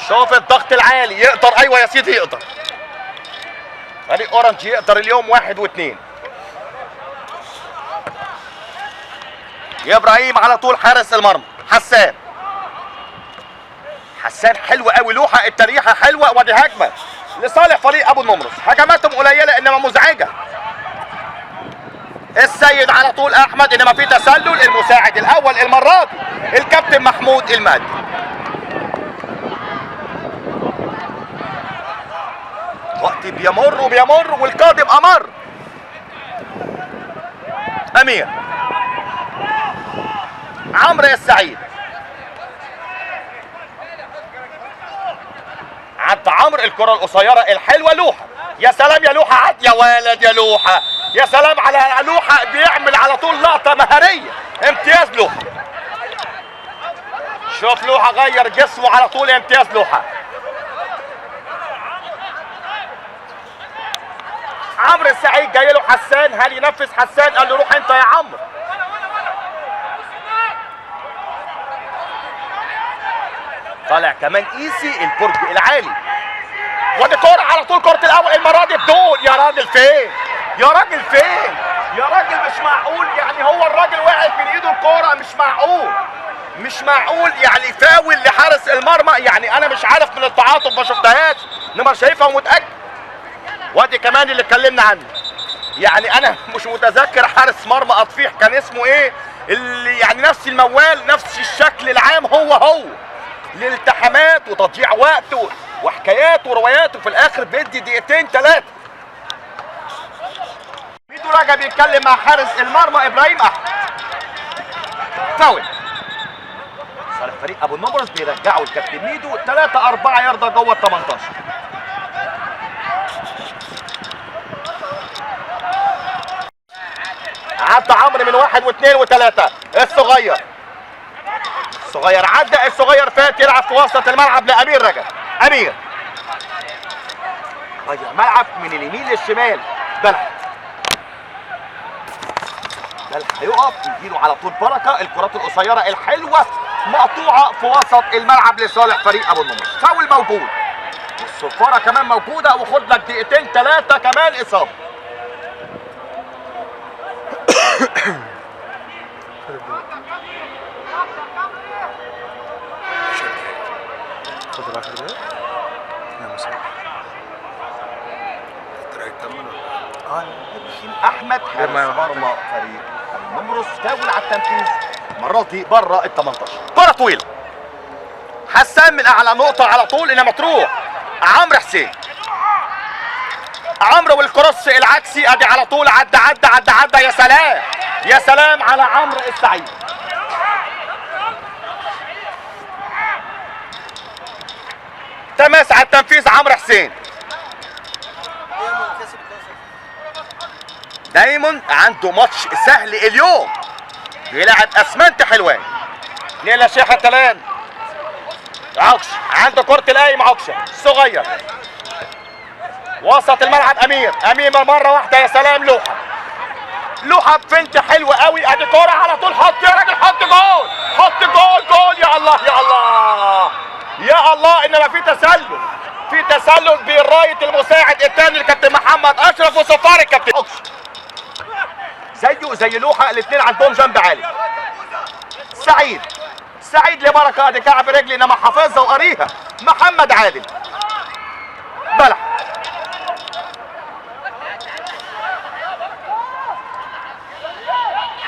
شوف الضغط العالي، يقدر، ايوه يا سيدي يقدر. فريق اورنج يقدر اليوم 1 و2. يا ابراهيم على طول حارس المرمى حسان حلو قوي، لوحه التريحه حلوه، ودي هجمه لصالح فريق ابو النمرس. هجماتهم قليله انما مزعجه. السيد على طول احمد، انما في تسلل. المساعد الاول المره دي الكابتن محمود المهدي. وقت بيمر والقادم امر. امير عمرو السعيد، عدى عمرو الكره القصيره الحلوه، لوحه، يا سلام يا لوحه، عد يا ولد يا لوحه، يا سلام على لوحه، بيعمل على طول لقطه مهاريه، امتياز لوحه. شوف لوحه غير جسمه على طول، امتياز لوحه. عمرو السعيد جاي له حسان، هل ينفذ حسان؟ قال له روح انت يا عمرو. طالع كمان ايسي البرج العالي، ودي كوره على طول، كره الاول المره دي بدون. يا راجل فين يا راجل مش معقول، يعني هو الراجل وقعت من ايده الكوره، مش معقول يعني فاول لحارس المرمى. يعني انا مش عارف من التعاطف، ما شفتهاش، انما شايفها ومتاكد. وادي كمان اللي اتكلمنا عنه، يعني انا مش متذكر حارس مرمى اطفيح كان اسمه ايه، اللي يعني نفس الموال، نفس الشكل العام، هو الالتحامات وتضييع وقت وحكايات وروايات، وفي الاخر بيدي دقيقتين 3. ميدو رجب بيتكلم مع حارس المرمى ابراهيم احمد. فاول صالح فريق ابو النمرس، بيرجعوا الكابتن ميدو 3-4 ياردة جوه ال 18. عدى عمرو من 1 و2 و3. الصغير عدى، الصغير فات يلعب في وسط الملعب لامير رجب. امير غير ملعب من اليمين للشمال. بلح هيقف، يجيله على طول بركه، الكرات القصيره الحلوه مقطوعه في وسط الملعب لصالح فريق ابو النمرس. فاول موجود، الصفاره كمان موجوده، وخد لك دقيقتين 3 كمان اصابه. احمد حارس مرمى فريق النمرس فاول على التنفيذ، المره دي بره ال 18. كره طويله، حسان من اعلى نقطه على طول، انما تروح عمرو حسين. عمرو والكروس العكسي، ادي على طول، عدى يا سلام على عمرو السعيد. تماس على التنفيذ عمرو حسين. دايموند عنده ماتش سهل اليوم، بيلعب اسمنت حلوان. ليلى شيحة تلان، عكش عنده كرة القايم، عكشة صغير وسط الملعب. امير مرة واحدة، يا سلام، لوحة بفنت حلوة قوي، ادي كرة على طول، حط يا راجل، حط جول، يا الله، انما في تسلل براية المساعد الثاني الكابتن محمد اشرف، وصفار الكابتن زي لوحة، الاثنين عندهم جنب عالي. سعيد لبركة، ادي كعب رجل، انما حافظها وقاريها محمد عادل. بلح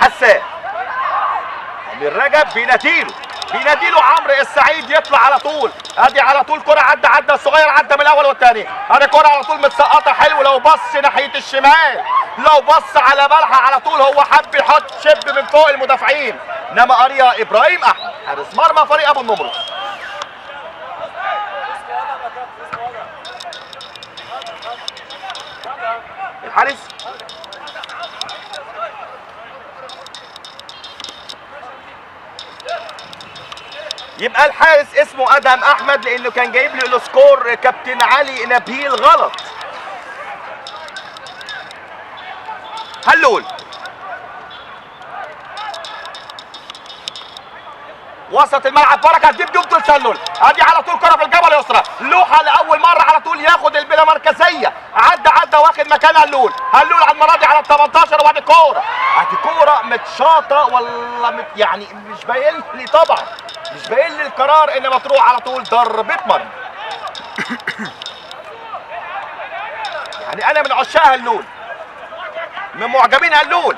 حسان، امير رجب بيناديله عمرو السعيد، يطلع على طول، ادي على طول كرة، عدى الصغير، عدى من الاول والثاني، ادي كرة على طول متسقطة حلو، لو بص ناحية الشمال، لو بص على بلحة على طول، هو حب يحط شب من فوق المدافعين، انما قاريها ابراهيم احمد حارس مرمى فريق ابو النمرس. الحارس. يبقى الحارس اسمه ادهم احمد لانه كان جايب لي السكور كابتن علي نبيل غلط. هلول وسط الملعب، بركه تجيب دوب تسلل، ادي على طول كره في الجبهه اليسرى، لوحه لاول مره على طول ياخد البلا مركزيه، عدى واخد مكان هلول على المره دي على ال 18 وادي كوره، ادي كوره متشاطه ولا يعني مش باين لي طبعا، مش باين لي القرار انما تروح على طول ضربه مرمى. يعني انا من عشاق هلول، من معجبين هلول،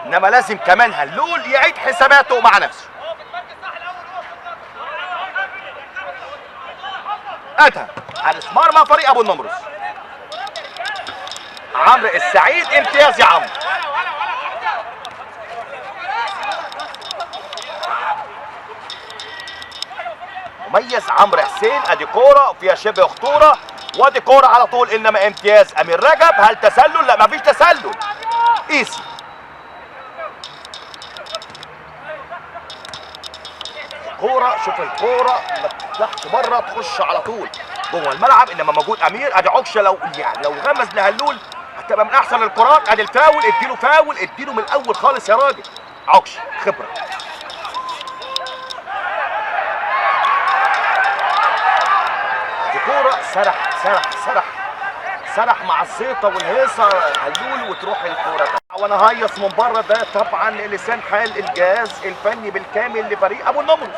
انما لازم كمان هلول يعيد حساباته مع نفسه. ادهم حارس مرمى فريق ابو النمرس. عمرو السعيد امتياز يا عمرو. مميز عمرو حسين، ادي كوره فيها شبه خطوره وادي كوره على طول، انما امتياز امير رجب. هل تسلل؟ لا مفيش تسلل، ايسي. كوره، شوف الكوره ما تطلعش بره، تخش على طول جوه الملعب، انما موجود امير. ادي عكشه لو يعني لو غمز لهلول هتبقى من احسن الكرات. ادي الفاول، اديله فاول، اديله من الاول خالص يا راجل. عكشه خبره. دي كوره سرح مع الزيطه والهيصه هلول وتروح الكوره. وانا هيص من بره، ده طبعا لسان حال الجهاز الفني بالكامل لفريق ابو النمرس.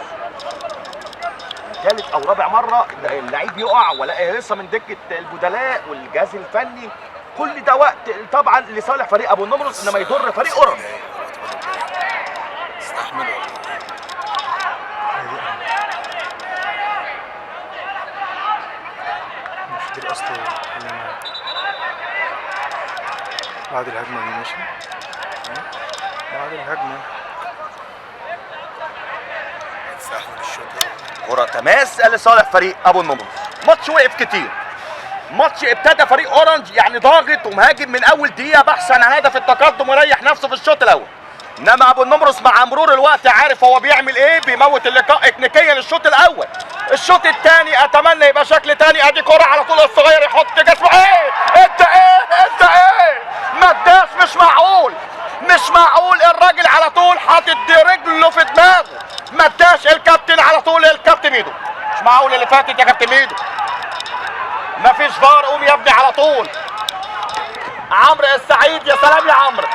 ثالث او رابع مره اللعيب يقع ولا هيصه من دكه البدلاء والجهاز الفني، كل ده وقت طبعا لصالح فريق ابو النمرس انما يضر فريق اورنج. استحملوا. مش دي الاصل بعد الهجمه دي ماشي. بعد الهجمه استحمل الشوط. كرة تماس لصالح فريق ابو النمرس. ماتش وقف كتير، ماتش ابتدى فريق اورنج يعني ضاغط ومهاجم من اول دقيقه بحثا عن هدف التقدم ويريح نفسه في الشوط الاول، انما ابو النمرس مع مرور الوقت عارف هو بيعمل ايه، بيموت اللقاء اكنيكيا للشوط الاول. الشوط الثاني اتمنى يبقى شكل ثاني. ادي كرة على طول الصغير يحط جسمه. ايه انت ايه ما اداش، مش معقول الراجل على طول حاطط رجله في دماغه، ما اداش الكابتن على طول. الكابتن ميدو مش معقول اللي فاتت يا كابتن ميدو، مفيش فار. قوم يا ابني على طول. عمرو السعيد، يا سلام يا عمرو،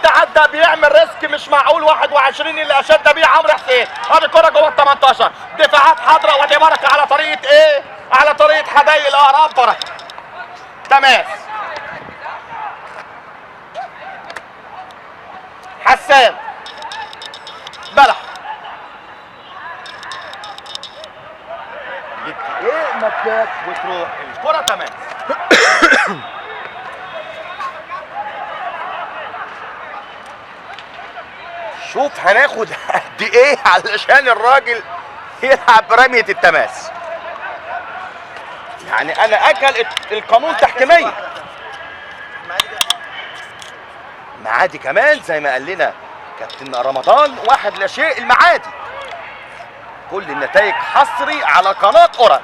عدى بيعمل ريسك مش معقول. 21 اللي اشد بيه عمرو حسين. ادي كرة جوه ال 18، دفاعات حضراء ودي بركه على طريقه ايه؟ على طريقه حدايق الاهرام. بركه تماس. حسان بلح ايه مكاك وتروح الكرة تماس. شوف هناخد قد ايه علشان الراجل يلعب رمية التماس. يعني انا اكل القانون تحكيميا. معادي كمان زي ما قال لنا كابتن رمضان، 1-0 المعادي. كل النتائج حصري على قناة اورنج.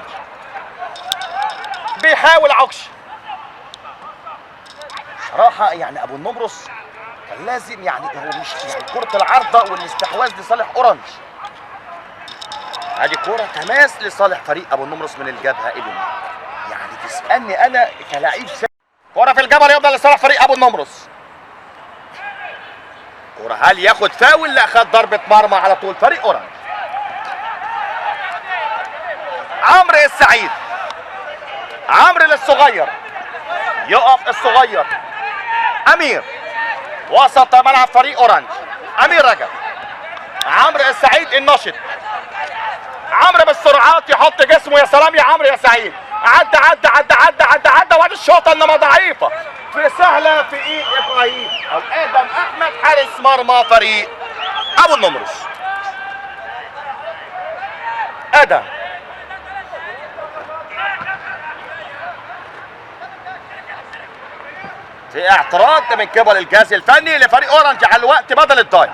بيحاول عكش صراحة، يعني ابو النمرس كان لازم يعني هو مش يعني كرة العارضة والاستحواذ لصالح اورنج. ادي كرة تماس لصالح فريق ابو النمرس من الجبهة اليمين. يعني تسألني انا كلاعب كرة في الجبهة اليمنى لصالح فريق ابو النمرس. كرة هل ياخد فاول؟ لا، خد ضربة مرمى على طول فريق اورنج. عمرو السعيد، عمرو للصغير، يقف الصغير. امير وسط ملعب فريق اورنج. امير رجب، عمرو السعيد النشط. عمرو بالسرعات يحط جسمه. يا سلام يا عمرو يا سعيد. عدى وادي الشوطه انما ضعيفه، في سهله في ايد ابراهيم او ادم احمد حارس مرمى فريق ابو النمرس. ادم في اعتراض من قبل الجهاز الفني لفريق اورنج على الوقت بدل الضايع.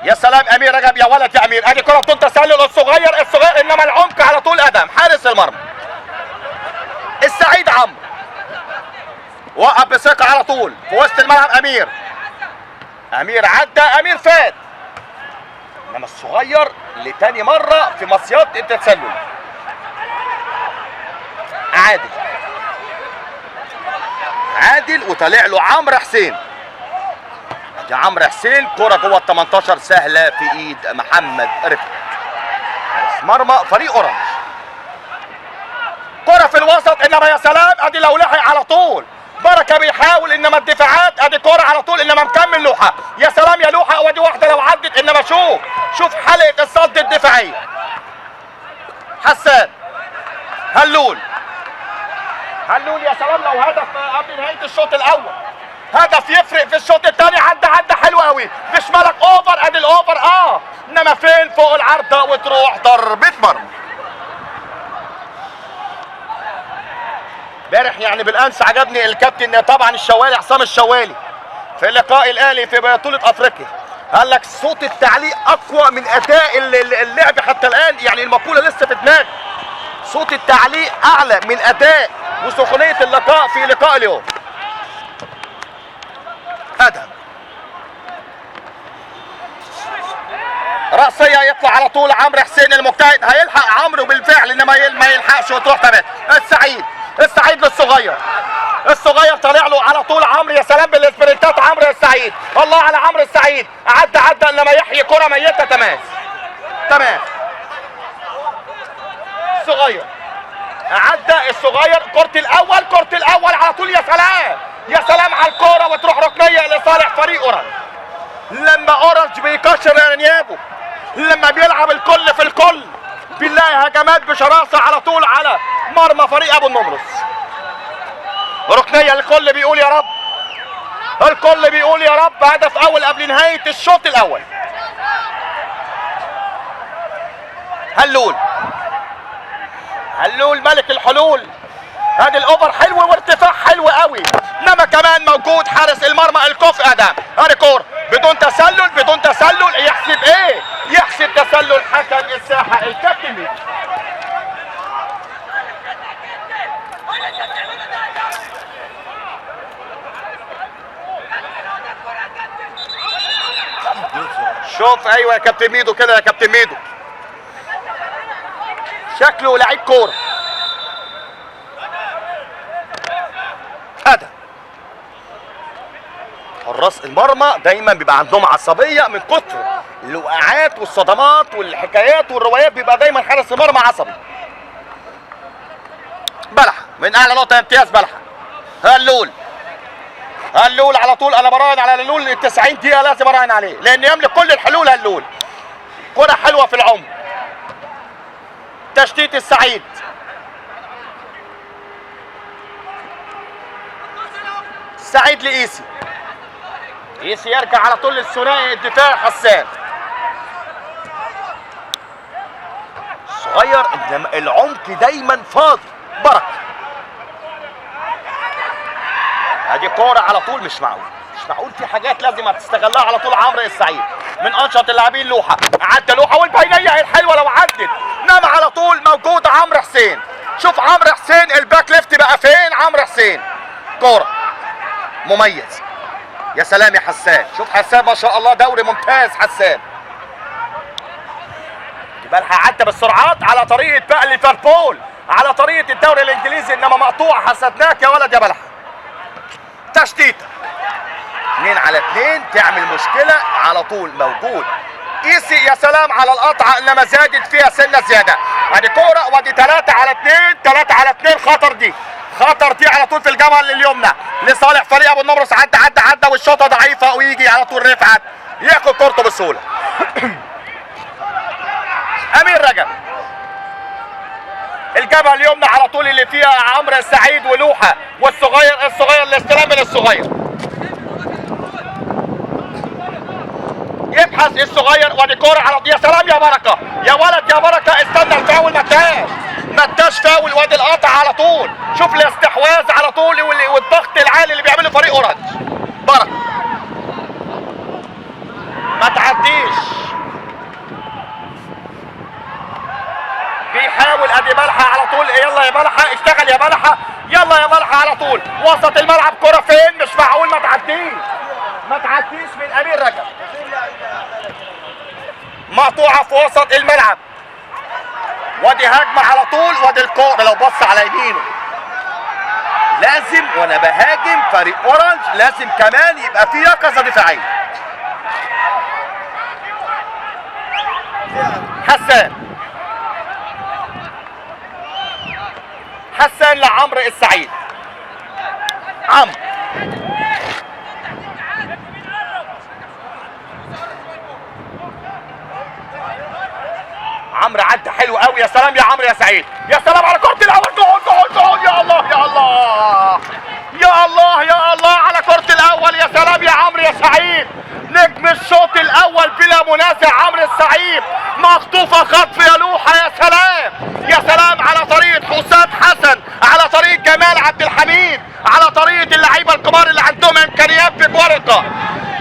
يا سلام امير رجب يا ولد يا امير، ادي كره بدون تسلل الصغير انما العمق على طول ادم حارس المرمى. السعيد عمرو وقف بثقه على طول في وسط الملعب. امير عدى، امير فات، انما الصغير لتاني مره في مصيدة التسلل. عادل وطالع له عمرو حسين. ادي عمرو حسين كرة جوه ال 18 سهله في ايد محمد رفعت حارس مرمى فريق اورنج. كرة في الوسط انما يا سلام، ادي لو لحق على طول بركه بيحاول، انما الدفاعات ادي كرة على طول انما مكمل لوحه. يا سلام يا لوحه، ودي واحده لو عدت، انما شوف حلقه الصد الدفاعيه. حسان هلول يا سلام، لو هدف قبل نهايه الشوط الاول، هدف يفرق في الشوط الثاني. عدى حلو قوي بشمالك اوفر، ادي الاوفر انما فين فوق العارضه وتروح ضربه مرمى. امبارح يعني بالامس عجبني الكابتن طبعا الشوالي عصام الشوالي في اللقاء الاهلي في بطوله افريقيا، قال لك صوت التعليق اقوى من اداء اللعب حتى الان. يعني المقوله لسه في دماغي، صوت التعليق اعلى من اداء وسخونيه اللقاء في لقاء اليوم. ادم رأسية يطلع على طول عمرو حسين المجتهد، هيلحق عمرو بالفعل انما ما يلحقش وتروح تمام. السعيد الصغير طالع له على طول عمرو. يا سلام بالسبرنتات عمرو السعيد، الله على عمرو السعيد. عدى انما يحيي كرة ميتة. تمام الصغير كرة الاول على طول. يا سلام على الكرة وتروح ركنية لصالح فريق اورنج. لما اورنج بيكشر انيابه، لما بيلعب الكل في الكل، بنلاقي هجمات بشراسة على طول على مرمى فريق ابو النمرس. ركنية الكل بيقول يا رب، هدف اول قبل نهاية الشوط الاول. هلول ملك الحلول، ادي الاوفر حلو وارتفاع حلو قوي، انما كمان موجود حارس المرمى الكفء ادم. ادي كوره بدون تسلل، يحسب تسلل حكم الساحه الكابتن ميدو. شوف ايوه يا كابتن ميدو كده، يا كابتن ميدو شكله لعيب كوره. ادم حراس المرمى دايما بيبقى عندهم عصبيه من كتر الوقعات والصدمات والحكايات والروايات، بيبقى دايما حارس المرمى عصبي. بلحه من اعلى نقطه امتياز، بلحه. هلول على طول، انا براهن على هلول ال 90 دقيقه، لازم اراهن عليه لان يملك كل الحلول. هلول كره حلوه في العمق، تشتيت السعيد. سعيد لإيسي يرجع على طول للثنائي الدفاع حسان. صغير انما العمق دايما فاضي. بركه ادي كوره على طول، مش معقول في حاجات لازم تستغلها على طول. عمرو السعيد من انشط اللاعبين. لوحه والبينيه الحلوه لو عدت، انما على طول موجود عمرو حسين. شوف عمرو حسين الباك ليفت بقى فين. عمرو حسين كوره مميز. يا سلام يا حسان، شوف حسان ما شاء الله، دوري ممتاز حسان. يبقى عدى بالسرعات على طريقه بقى ليفربول، على طريقه الدوري الانجليزي، انما مقطوع. حسدناك يا ولد يا بلحه. تشتيته 2 على 2 تعمل مشكله على طول. موجود إيسي، يا سلام على القطعه انما زادت فيها سنه زياده. ادي كوره وادي 3 على 2 خطر دي على طول في الجبهه اليمنى لصالح فريق ابو النمرس. عدى والشوطه ضعيفه، ويجي على طول رفعت ياخد كورته بسهوله. امير رجب الجبهه اليمنى على طول اللي فيها عمرو السعيد ولوحه، والصغير الاستلام من الصغير. يبحث الصغير وادي كوره على، يا سلام يا بركه يا ولد يا بركه، استنى الفاول ما انتهاش. ما اداش فاول، وادي القطع على طول. شوف الاستحواذ على طول والضغط العالي اللي بيعمله فريق اورنج. بركه ما تعديش، بيحاول ادي ملحه على طول. يلا يا ملحه اشتغل يا ملحه، يلا يا ملحه على طول. وسط الملعب كرة فين؟ مش معقول ما تعديش، ما تعديش من امير رجب. مقطوعه في وسط الملعب، وادي هجمه على طول. وادي الكوره لو بص على يمينه لازم، وانا بهاجم فريق اورنج لازم كمان يبقى في يقظه دفاعيه. حسان لعمرو السعيد. عمرو عدى حلو قوي. يا سلام يا عمرو يا سعيد، يا سلام على كرة الاول. جول جول جول، يا الله يا الله يا الله يا الله على كرة الاول. يا سلام يا عمرو يا سعيد، نجم الشوط الاول بلا منازع عمرو السعيد. مخطوفة خطف يا لوحة. يا سلام يا سلام على طريقة حسام حسن، على طريقة جمال عبد الحميد، على طريقة اللعيبة الكبار اللي عندهم امكانيات في ورقة.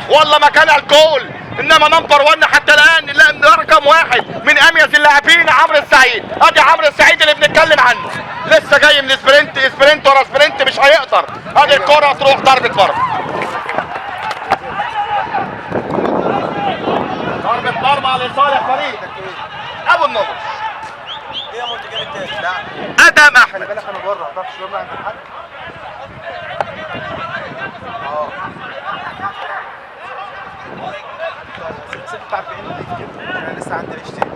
والله ما كان الجول، انما نمبر 1 حتى الان. لا، رقم 1 من اميز اللاعبين عمرو السعيد. ادي عمرو السعيد اللي بنتكلم عنه، لسه جاي من سبرنت ورا سبرنت، مش هيقدر. ادي الكرة تروح ضربة مرمى. ضربة مرمى لصالح فريق ابو النضر. ادم احمد. خلي بالك انا بره، ما تعرفش يوم عند حد. انا لسه عندي اشتري.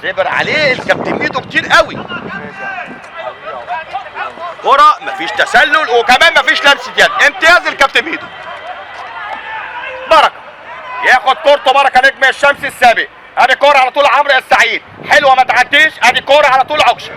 صبر عليه الكابتن ميدو كتير قوي. كرة مفيش تسلل وكمان مفيش لمسة يد. امتياز الكابتن ميدو. بركة ياخد كورته. بركة نجم الشمس السابق. ادي كورة على طول عمرو السعيد، حلوة ما تعديش. ادي كورة على طول عكشة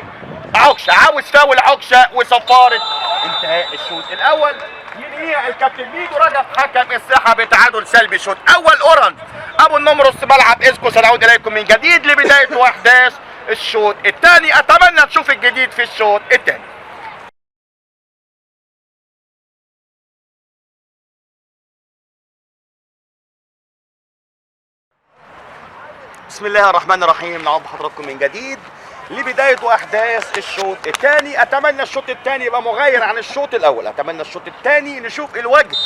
عاوز فاول عكشة وصفارة انتهاء الشوط الاول. ينهيها الكابتن ميدو رجب حكم الساحة بتعادل سلبي. شوط اول اورنج ابو النمرس ملعب اسكو. سنعود اليكم من جديد لبداية واحداث الشوط الثاني. اتمنى تشوف الجديد في الشوط الثاني. بسم الله الرحمن الرحيم. نعود بحضراتكم من جديد لبداية واحداث الشوط الثاني. اتمنى الشوط الثاني يبقى مغاير عن الشوط الاول. اتمنى الشوط الثاني نشوف الوجه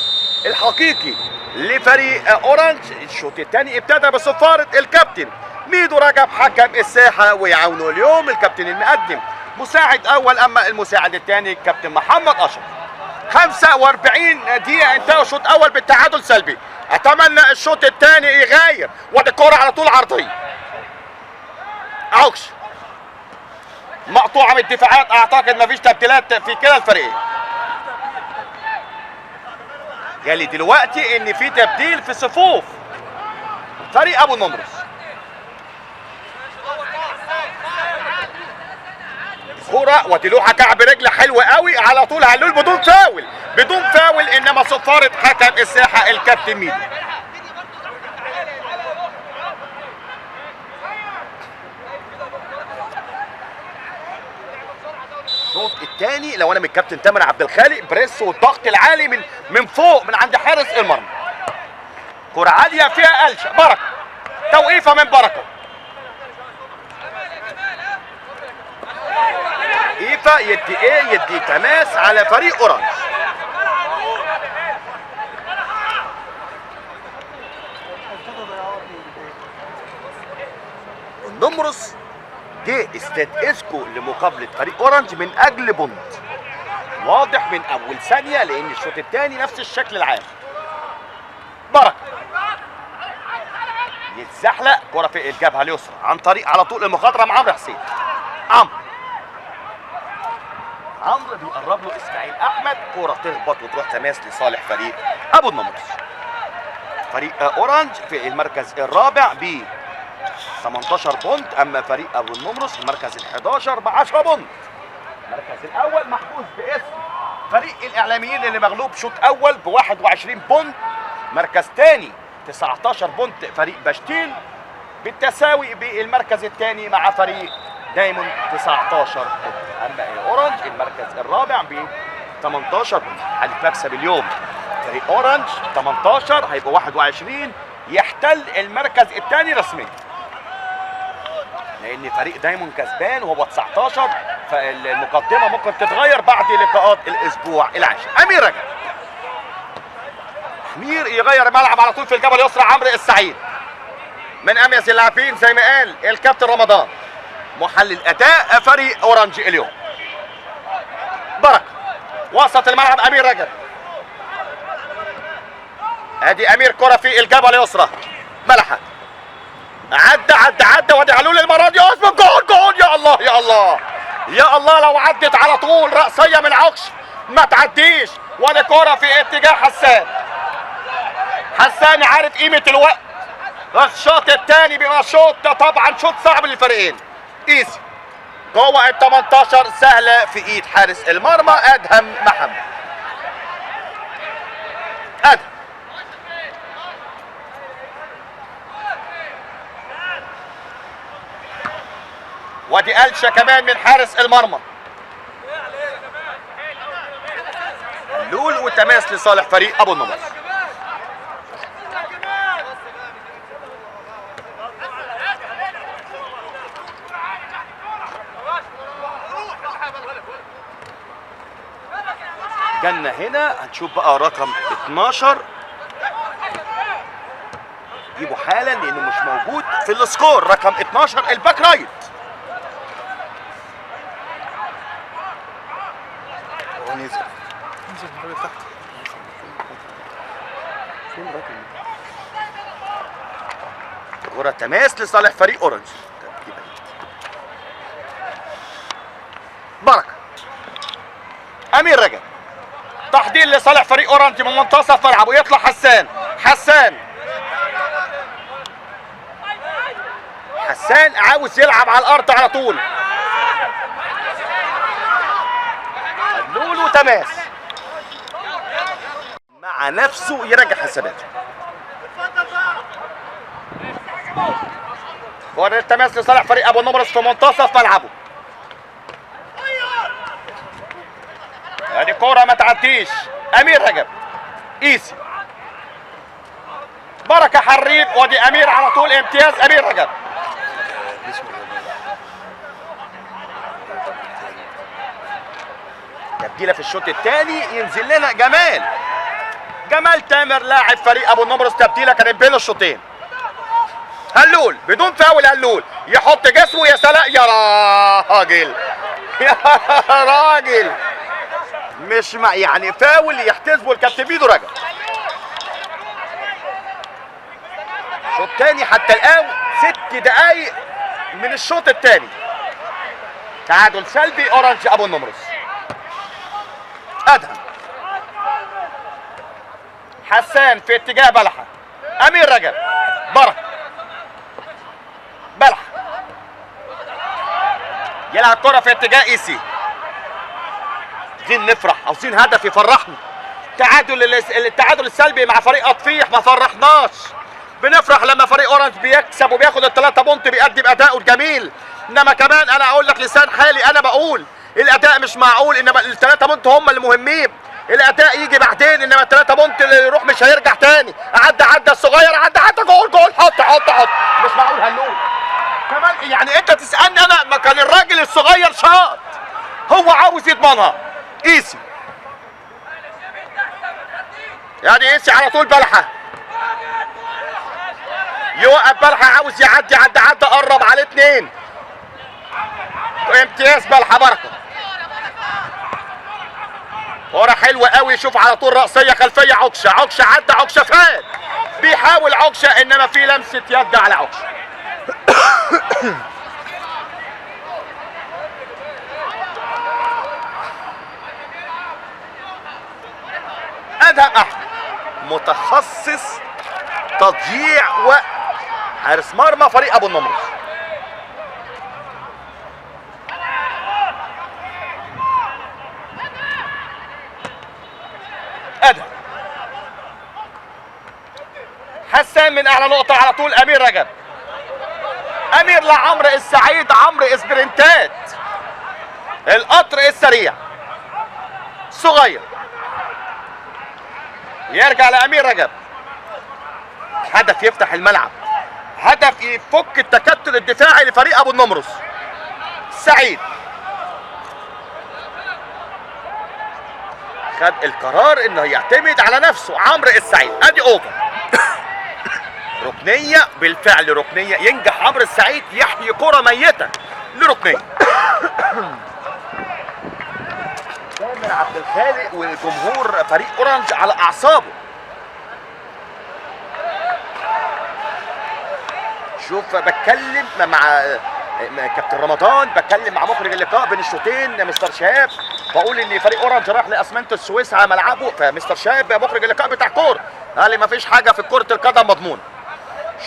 الحقيقي لفريق اورنج. الشوط الثاني ابتدى بصفارة الكابتن ميدو رجب حكم الساحة، ويعاونه اليوم الكابتن المقدم مساعد اول. اما المساعد الثاني الكابتن محمد اشرف. 45 دقيقة انتهى الشوط الاول بالتعادل سلبي. اتمنى الشوط الثاني يغاير. ودي الكرة على طول عرضية عكش مقطوعة من الدفاعات. اعتقد مفيش تبديلات في كلا الفريقين. جالي دلوقتي ان في تبديل في صفوف فريق ابو النمرس. كرة ودي لوحة كعب رجل حلوة قوي على طول هلول بدون فاول انما صفارة حكم الساحة الكابتن ميدو. الشوط الثاني لو انا من الكابتن تامر عبد الخالق، بريس والضغط العالي من فوق من عند حارس المرمى. كرة عالية فيها قلشة. بركة توقيفة من بركة. ايفا يدي تماس على فريق اورنج. النمرس جه استاد اسكو لمقابله فريق اورنج من اجل بونت. واضح من اول ثانيه لان الشوط الثاني نفس الشكل العام. بركه يتزحلق كره في الجبهه اليسرى عن طريق على طول المخاطره مع عمرو حسين. عمرو بيقرب له اسماعيل احمد. كره تخبط وتروح تماس لصالح فريق ابو النمرس. فريق اورنج في المركز الرابع ب 18 بونت، اما فريق ابو النمرس في المركز ال11 ب 10 بونت. المركز الاول محجوز باسم فريق الاعلاميين اللي مغلوب شوط اول ب 21 بونت. مركز ثاني 19 بونت فريق بشتيل. بالتساوي بالمركز الثاني مع فريق دايموند 19 بونت. اما اورنج المركز الرابع ب 18 بونت. حالة مكسب اليوم فريق اورنج 18 هيبقى 21 يحتل المركز الثاني رسميا، لان فريق دايموند كسبان وهو 19، فالمقدمه ممكن تتغير بعد لقاءات الاسبوع العاشر. امير رجب، امير يغير ملعب على طول في الجبهه اليسرى. عمرو السعيد من اميز اللاعبين زي ما قال الكابتن رمضان محلل اداء فريق اورنج اليوم. بركه وسط الملعب امير رجب، ادي امير كره في الجبهه اليسرى. ملحت عدى وادي علول المره دي اسمه جول. يا الله يا الله يا الله، لو عدت على طول رأسية من عكش ما تعديش. ولا كرة في اتجاه حسان عارف قيمة الوقت. الشوط الثاني بيبقى شوط طبعا شوط صعب للفريقين. ايزي جوه ال 18 سهلة في ايد حارس المرمى ادهم محمد. ادهم ودي قلشه كمان من حارس المرمى. اللول والتماس لصالح فريق ابو النمر. جنة هنا هنشوف بقى رقم 12 جيبه حالا لانه مش موجود في السكور. رقم 12 الباك رايت. نزل الراجل تحت. فين الراجل؟ كرة تماس لصالح فريق اورنج. بركة امير رجب تحضير لصالح فريق اورنج من منتصف ملعبه. يطلع حسان عاوز يلعب على الارض على طول. اللولو تماس مع نفسه يرجع حساباته. كرة التماس لصالح فريق ابو النمرس في منتصف ملعبه. ادي كرة ما تعديش. امير رجب ايسي بركة حريف ودي امير على طول. امتياز امير رجب. تبديله في الشوط الثاني ينزل لنا جمال تامر لاعب فريق ابو النمرس. تبديله كانت بين الشوطين. هلول بدون فاول. هلول يحط جسمه. يا سلام يا راجل يا راجل، مش يعني فاول يحتسبه الكابتن بيدو رجب. الشوط الثاني حتى الان 6 دقايق من الشوط الثاني. تعادل سلبي اورنج ابو النمرس. ادهم حسان في اتجاه بلحة. امير رجب بركة بلحة يلعب كرة في اتجاه ايسي. عايزين نفرح، عاوزين هدف يفرحنا. التعادل السلبي مع فريق اطفيح ما فرحناش. بنفرح لما فريق اورنج بيكسب وبياخد ال3 بونت بيقدم اداؤه الجميل. انما كمان انا اقول لك لسان حالي انا بقول الاداء مش معقول. انما ال3 بونت هم اللي مهمين. الاداء يجي بعدين، انما ال3 بونت اللي يروح مش هيرجع تاني. عدى الصغير عدى جول حط مش معقول. هنقول كمان يعني انت تسالني انا ما كان الراجل الصغير شاط هو عاوز يضمنها. ايسي يعني ايسي على طول. بلحة يوقف. بلحة عاوز يعدي عدى قرب عليه 2. امتياز بلحة. بركة كرة حلوة قوي. شوف على طول رأسية خلفية. عكشة عدى فات. بيحاول عكشة انما في لمسة يد على عكشة. ادهم احمد متخصص تضييع وقت حارس مرمى فريق ابو النمرس. ادهم حسان من اعلى نقطة على طول. امير رجب امير لعمرو السعيد، عمرو اسبرنتات، القطر السريع صغير، يرجع لامير رجب. هدف يفتح الملعب، هدف يفك التكتل الدفاعي لفريق ابو النمرس. سعيد خد القرار انه يعتمد على نفسه. عمرو السعيد ادي اوفر، ركنيه بالفعل، ركنيه ينجح عمرو السعيد يحيي كره ميته لركنيه. تامر عبد الخالق والجمهور فريق اورنج على اعصابه. شوف بتكلم مع كابتن رمضان، بتكلم مع مخرج اللقاء بين الشوطين مستر شهاب، بقول ان فريق اورنج راح لاسمنت السويس على ملعبه، فمستر شهاب مخرج اللقاء بتاع كوره قال لي مفيش حاجه في كره القدم مضمونه.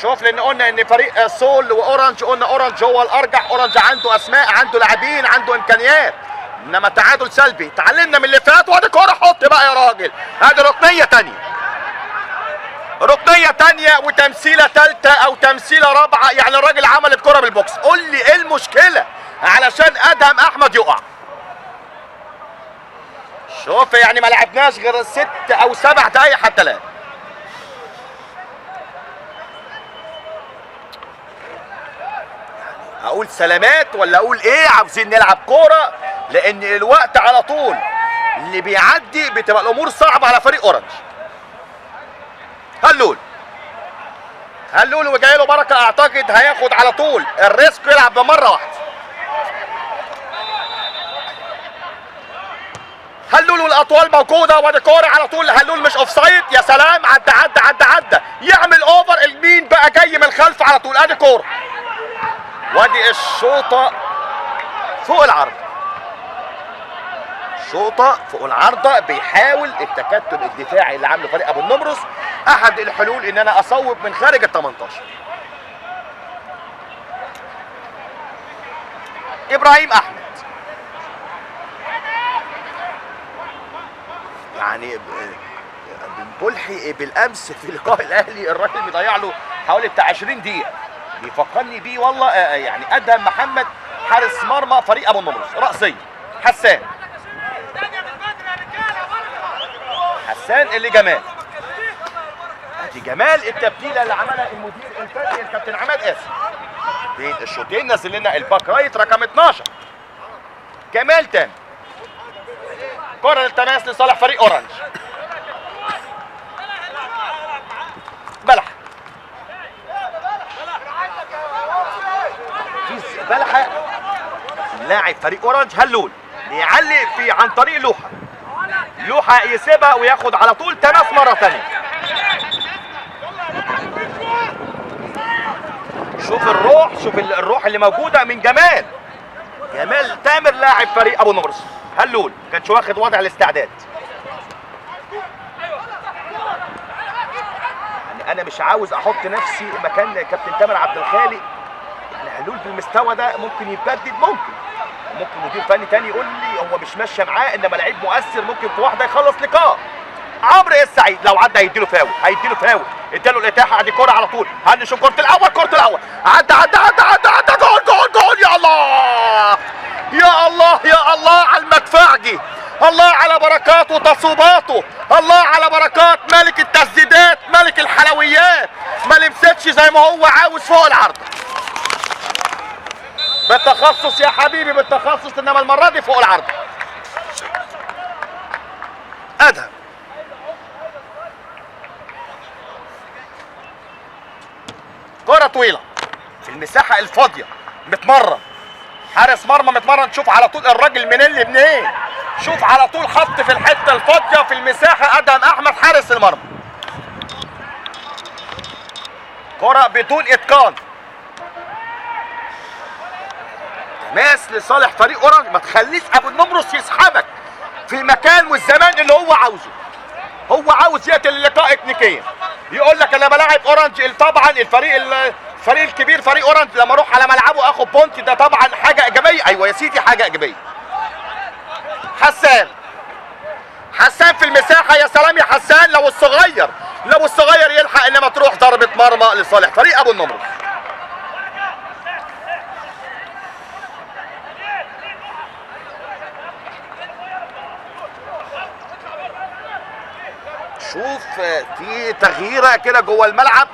شوف لان قلنا ان فريق سول واورنج، قلنا اورنج هو الارجح، اورنج عنده اسماء، عنده لاعبين، عنده امكانيات، انما تعادل سلبي. اتعلمنا من اللي فات، وادي كوره حط بقى يا راجل. ادي ركنيه ثانيه، ركنيه ثانيه وتمثيله ثالثه او تمثيله رابعه، يعني الراجل عمل الكره بالبوكس. قول لي ايه المشكله علشان ادهم احمد يقع؟ شوف يعني ما لعبناش غير 6 أو 7 دقايق حتى الان. اقول سلامات ولا اقول ايه؟ عاوزين نلعب كوره، لان الوقت على طول اللي بيعدي بتبقى الامور صعبه على فريق اورنج. هلول وجاي له بركه، اعتقد هياخد على طول الريسك يلعب بمره واحده. هلول والاطوال موجوده، وادي كوره على طول. هلول مش اوف سايد، يا سلام، عدى يعمل اوفر. المين بقى جاي من الخلف على طول، ادي كوره، وادي الشوطه فوق العرض، شوطه فوق العارضه. بيحاول التكتل الدفاعي اللي عامله فريق ابو النمرس، احد الحلول ان انا اصوب من خارج ال 18. ابراهيم احمد يعني بلحق بالامس في لقاء الاهلي، الراجل بيضيع له حوالي بتاع 20 دقيقه، بيفكرني بيه والله. يعني ادهم محمد حارس مرمى فريق ابو النمرس، راسيه حسان اللي جمال. ادي جمال التبديله اللي عملها المدير الفني الكابتن عماد قاسم بين الشوطين. نزل لنا الباك رايت رقم 12 جمال تاني. كره للتماس لصالح فريق اورنج. بلحة بلحة لاعب فريق اورنج. هلول يعلق في عن طريق لوحة يسيبها وياخد على طول تماس مرة تانية. شوف الروح اللي موجودة من جمال تامر لاعب فريق ابو نمرس. هلول كانش واخد وضع الاستعداد. يعني انا مش عاوز احط نفسي مكان كابتن تامر عبد الخالق. يعني هلول بالمستوى ده ممكن يتبدد، ممكن مدير فني تاني يقول لي هو مش ماشيه معاه، انما لعيب مؤثر ممكن في واحده يخلص لقاء. عمرو السعيد لو عدى هيديله فاول، اداله الاتاحه. ادي كوره على طول، هنشوف كره الاول، عدى جول. يا الله على المدفعجي، الله على بركاته وتصويباته، الله على بركات ملك التسديدات، ملك الحلويات. ما لمستش زي ما هو عاوز فوق العرض، بالتخصص يا حبيبي، بالتخصص، انما المره دي فوق العرض. ادهم كرة طويلة في المساحة الفاضية، متمرن حارس مرمى، متمرن. شوف على طول الراجل منين، شوف على طول حط في الحتة الفاضية في المساحة. ادهم احمد حارس المرمى. كرة بدون اتقان، تماس لصالح فريق اورنج. ما تخليش ابو النمرس يسحبك في المكان والزمان اللي هو عاوزه. هو عاوز يقتل اللقاء تكنيكيا، يقول لك انا بلاعب اورنج. طبعا الفريق الكبير فريق اورنج لما اروح على ملعبه اخد بونت، ده طبعا حاجه ايجابيه. ايوه يا سيدي، حاجه ايجابيه. حسان في المساحه، يا سلام يا حسان. لو الصغير يلحق، انما تروح ضربه مرمى لصالح فريق ابو النمرس. شوف في تغييره كده جوه الملعب.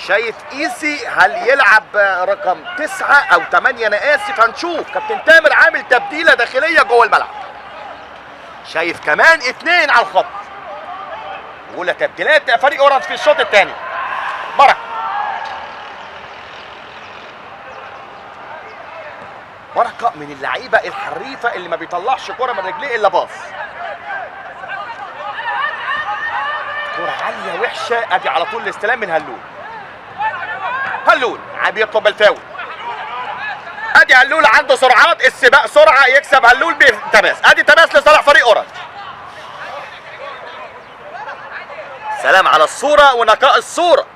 شايف ايسي هل يلعب رقم 9 او 8؟ انا اسف، هنشوف. كابتن تامر عامل تبديله داخليه جوه الملعب. شايف كمان 2 على الخط. اولى تبديلات فريق اورنج في الشوط الثاني. بركه بركه من اللعيبه الحريفه اللي ما بيطلعش كرة من رجليه الا باص. كرة عاليه وحشه. ادي على طول الاستلام من هلول. هلول بيطلب الفاول. ادي هلول عنده سرعات، السباق سرعه، يكسب هلول بتماس. ادي تماس لصالح فريق اورنج. سلام على الصوره ونقاء الصوره.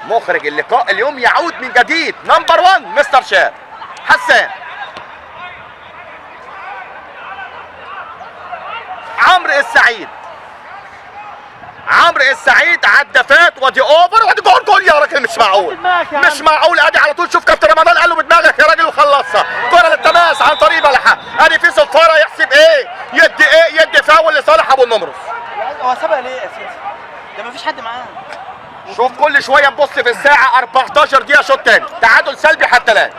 مخرج اللقاء اليوم يعود من جديد. نمبر 1 مستر شاب حسان. عمرو السعيد. عمرو السعيد عدى فات ودي اوفر ودي جول يا راجل. مش معقول مش معقول. ادي على طول. شوف كابتن رمضان قال له بدماغك يا راجل وخلصها. كره للتماس عن طريق بلحه. ادي في صفاره. يحسب ايه؟ يدي ايه؟ يدي فاول لصالح ابو النمرس. هو سابها ليه اساسا؟ ده مفيش حد معاه. شوف كل شويه نبص في الساعه. 14 دقيقه شوط تاني. تعادل سلبي حتى الان.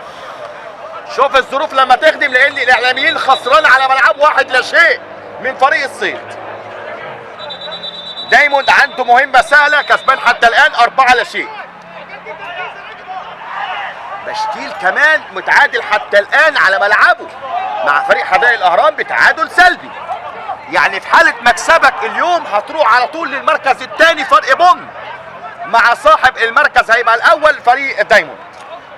شوف الظروف لما تخدم، لان الاعلاميين خسران على ملعب 1-0 من فريق الصيد. دايموند عنده مهمة سهلة، كسبان حتى الآن 4-0. بشتيل كمان متعادل حتى الآن على ملعبه مع فريق حدائق الأهرام بتعادل سلبي. يعني في حالة مكسبك اليوم هتروح على طول للمركز الثاني فرق بن مع صاحب المركز هيبقى الأول فريق دايموند.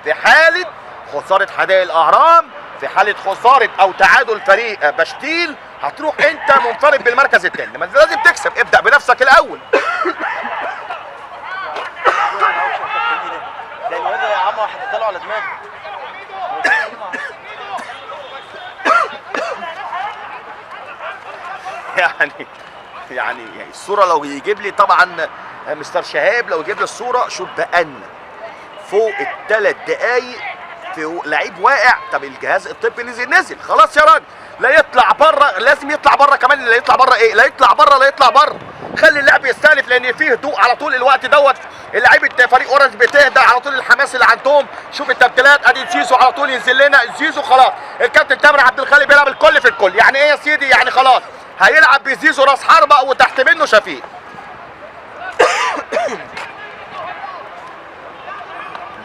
في حالة خسارة حدائق الأهرام، في حالة خسارة أو تعادل فريق بشتيل، هتروح انت منفرد بالمركز الثاني. لما لازم تكسب، ابدا بنفسك الاول. ده الواد يا عم هتطلعوا على دماغه. يعني الصوره لو يجيب لي طبعا مستر شهاب، لو يجيب لي الصوره. شوف بقالنا فوق ال3 دقايق في لعيب واقع. طب الجهاز الطبي نزل خلاص يا راجل. لا يطلع بره، لازم يطلع بره كمان. لا يطلع بره ايه؟ لا يطلع بره. خلي اللعب يستأنف، لان فيه هدوء على طول الوقت دوت. اللعيبه فريق اورنج بتهدى على طول. الحماس اللي عندهم. شوف التبديلات. ادي زيزو على طول ينزل لنا. زيزو خلاص. الكابتن تامر عبد الخالق بيلعب الكل في الكل. يعني ايه يا سيدي؟ يعني خلاص هيلعب بزيزو راس حربه وتحت منه شفيق.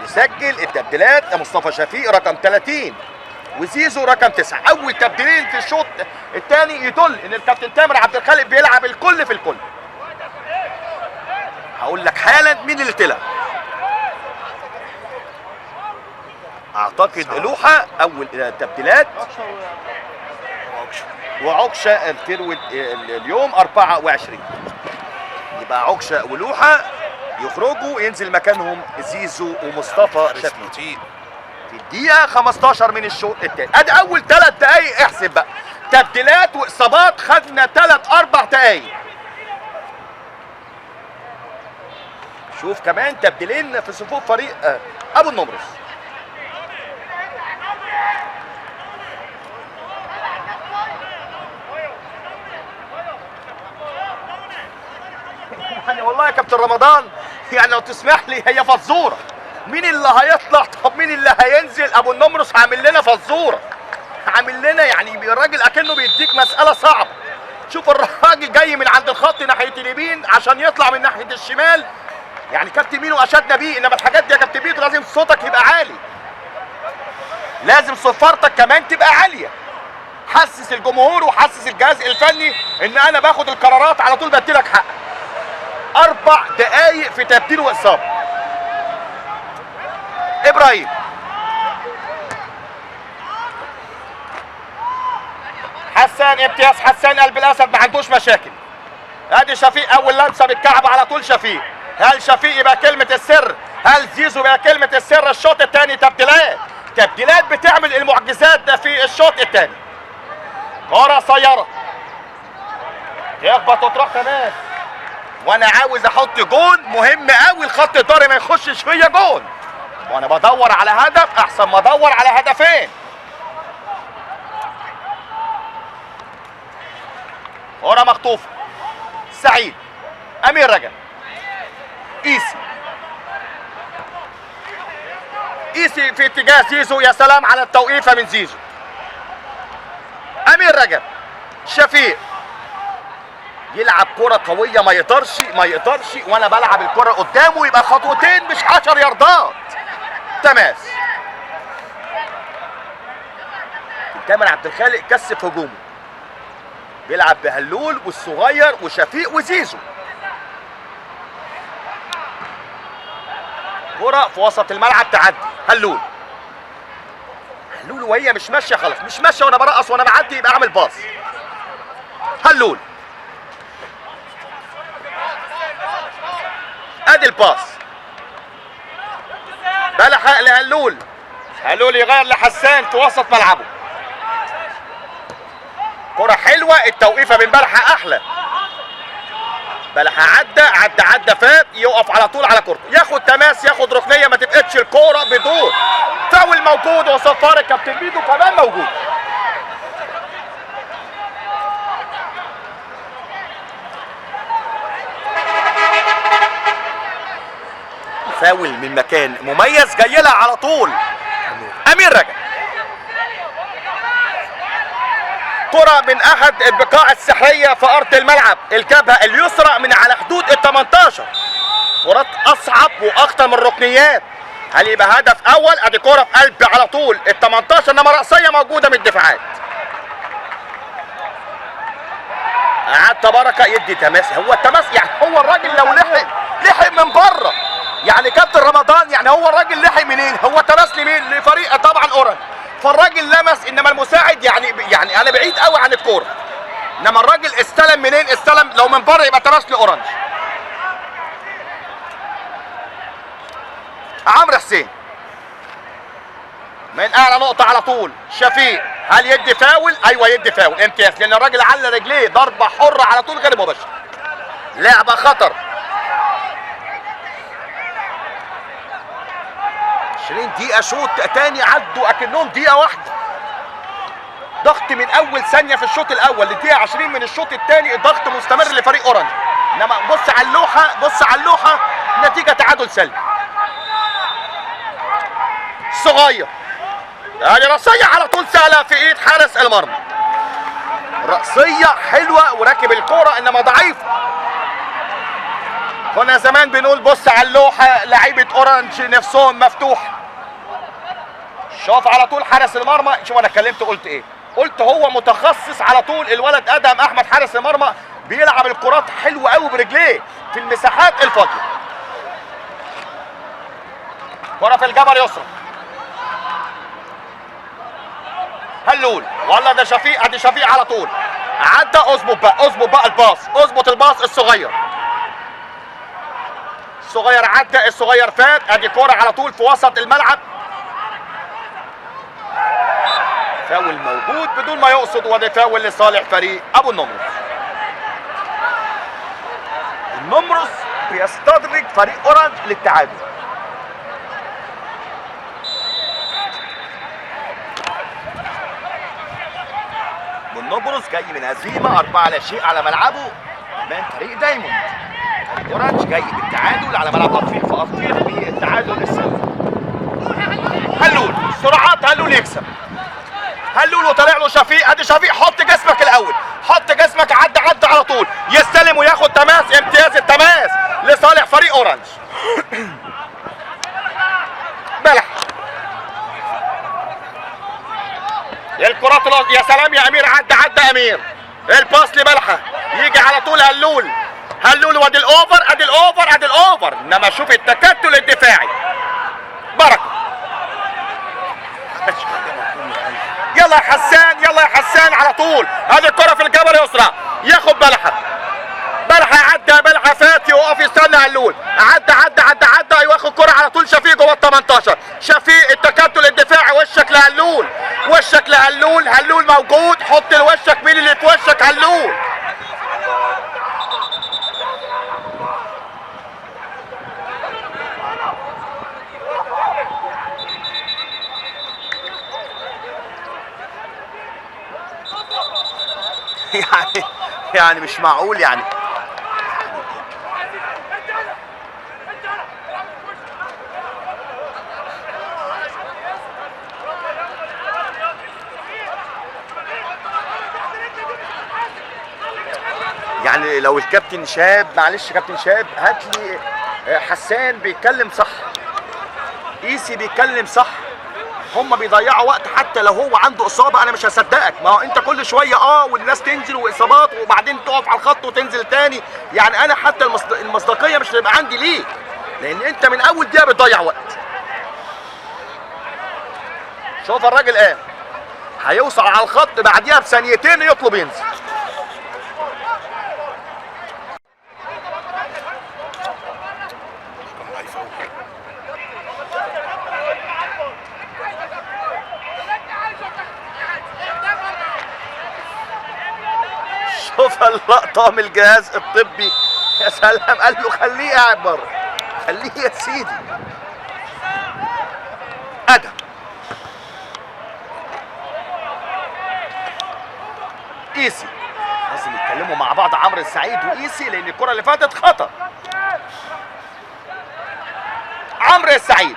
نسجل التبديلات. مصطفى شفيق رقم 30 وزيزو رقم 9. اول تبديلين في الشوط الثاني يدل ان الكابتن تامر عبد الخالق بيلعب الكل في الكل. هقول لك حالا مين اللي طلع. اعتقد لوحه اول تبديلات، وعكشه الفيرود اليوم 24. يبقى عكشه ولوحه يخرجوا، ينزل مكانهم زيزو ومصطفى شفيق في الدقيقة 15 من الشوط الثاني. ادي اول 3 دقايق. احسب بقى تبديلات واصابات. خدنا 3-4 دقايق. شوف كمان تبديلين في صفوف فريق ابو النمرس. يعني والله يا كابتن رمضان، يعني لو تسمح لي هي فزوره. مين اللي هيطلع؟ طب مين اللي هينزل؟ ابو النمرس عامل لنا فزوره. عامل لنا يعني الراجل اكنه بيديك مساله صعبه. شوف الراجل جاي من عند الخط ناحيه اليمين عشان يطلع من ناحيه الشمال. يعني كابتن مينو اشدنا بيه. انما الحاجات دي يا كابتن بيتو لازم صوتك يبقى عالي. لازم صفارتك كمان تبقى عاليه. حسس الجمهور وحسس الجهاز الفني ان انا باخد القرارات على طول بديلك حق. 4 دقايق في تبديل واصابه. ابراهيم حسان. امتياز حسان قلب الاسد ما عندوش مشاكل. ادي شفيق اول لمسه بالكعب على طول. شفيق. هل شفيق يبقى كلمه السر؟ هل زيزو يبقى كلمه السر؟ الشوط الثاني تبديلات بتعمل المعجزات في الشوط الثاني. كره قصيره يخبط وتروح كمان. وانا عاوز احط جون مهم قوي. الخط الضاري ما يخشش فيا جون، وانا بدور على هدف احسن ما ادور على هدفين. كرة مخطوفة. سعيد امير رجب، ايسي، ايسي في اتجاه زيزو، يا سلام على التوقيفه من زيزو. امير رجب، شفيق يلعب كرة قوية، ما يقدرش وانا بلعب الكرة قدامه يبقى خطوتين مش 10 ياردات. تماس، تامر عبد الخالق كثف هجومه، بيلعب بهلول والصغير وشفيق وزيزو. كرة في وسط الملعب تعدي، هلول وهي مش ماشيه خلاص، مش ماشيه وانا برقص وانا بعدي يبقى اعمل باص. هلول ادي الباص، بلحق لهلول، هلول يغير لحسان في وسط ملعبه. كرة حلوة، التوقيفة من بلحق احلى. بلحق عدى فات، يقف على طول على كورته، ياخد تماس، ياخد ركنية، ما تبقتش الكورة بدون فاول موجود، وصفار الكابتن ميدو كمان موجود. فاول من مكان مميز جاي لها على طول امير رجب. كرة من احد البقاع السحرية في ارض الملعب، الجبهة اليسرى من على حدود ال 18. كرات اصعب واخطر من الركنيات. هل يبقى هدف اول؟ ادي كرة في قلب على طول ال 18، انما رأسية موجودة من الدفاعات. قعدت بركة يدي تماس، هو التماس يعني هو الراجل لو لحق من بره، يعني كابتن رمضان، يعني هو الراجل لحق منين؟ هو تماس لمين؟ لفريق طبعا اورنج، فالراجل لمس، انما المساعد يعني انا بعيد قوي عن الكوره، انما الراجل استلم منين؟ استلم لو من بره يبقى تماس لاورنج. عمرو حسين من اعلى نقطه على طول، شفيق هل يدي فاول؟ ايوه يدي فاول، امتياز، لان الراجل على رجليه ضربه حره على طول غير مباشره. لعبه خطر. 20 دقيقة شوط تاني عدوا اكنهم دقيقة واحدة. ضغط من أول ثانية في الشوط الأول لدقيقة 20 من الشوط الثاني، الضغط مستمر لفريق أورنج. إنما بص على اللوحة، نتيجة تعادل سلبي. صغير يعني رأسية على طول سهلة في إيد حارس المرمى. رأسية حلوة وراكب الكورة، إنما ضعيفة. كنا زمان بنقول بص على اللوحة، لعيبة أورنج نفسهم مفتوح. شوف على طول حارس المرمى، شوف انا اتكلمت قلت ايه؟ قلت هو متخصص على طول، الولد ادهم احمد حارس المرمى بيلعب الكرات حلوه قوي برجليه في المساحات الفاضيه. كرة في الجبل يسرى، هلول ولا ده شفيق؟ ادي شفيق على طول، عدى، اظبط بقى الباص، اظبط الباص. الصغير عدى، الصغير فات، ادي كرة على طول في وسط الملعب. فاول موجود بدون ما يقصد، وده فاول لصالح فريق ابو النمرس. النمرس بيستدرج فريق اورنج للتعادل. ابو النمرس جاي من هزيمه 4-0 على ملعبه من فريق دايموند. فريق اورنج جاي بالتعادل على ملعب اطفيل في اطفيل بالتعادل السلبي. هلول سرعات، هلول يكسب، هلول وطلع له شفيق. ادي شفيق، حط جسمك الاول، حط جسمك، عدى على طول، يستلم وياخد تماس، امتياز التماس لصالح فريق اورنج. بلح الكرات، يا سلام يا امير، عدى امير، الباص لبلحه، يجي على طول هلول وادي الاوفر، انما شوف التكتل الدفاعي. بركه، يلا يا حسان على طول. هذه الكرة في الجبل يسرى، ياخد بلحة عدى، بلحة فات، يوقف يستنى هلول، عدى، ياخد كرة على طول. شفيق جوه ال 18، شفيق التكتل الدفاعي، وشك لهلول، هلول موجود، حط لوشك، مين اللي في وشك؟ هلول. يعني مش معقول، يعني يعني لو الكابتن شاب، معلش كابتن شاب هات لي حسان بيتكلم صح، ايسي بيتكلم صح، هم بيضيعوا وقت حتى لو هو عنده اصابه انا مش هصدقك. ما هو انت كل شويه والناس تنزل واصابات وبعدين تقف على الخط وتنزل تاني، يعني انا حتى المصداقيه مش هتبقى عندي ليه؟ لان انت من اول دقيقه بتضيع وقت. شوف الراجل قام هيوصل على الخط بعديها بثانيتين يطلب ينزل. شوف اللقطة من الجهاز الطبي، يا سلام، قال له خليه قاعد بره، خليه يا سيدي. أدم إيسي لازم يتكلموا مع بعض عمرو السعيد وإيسي، لأن الكرة اللي فاتت خطأ. عمرو السعيد،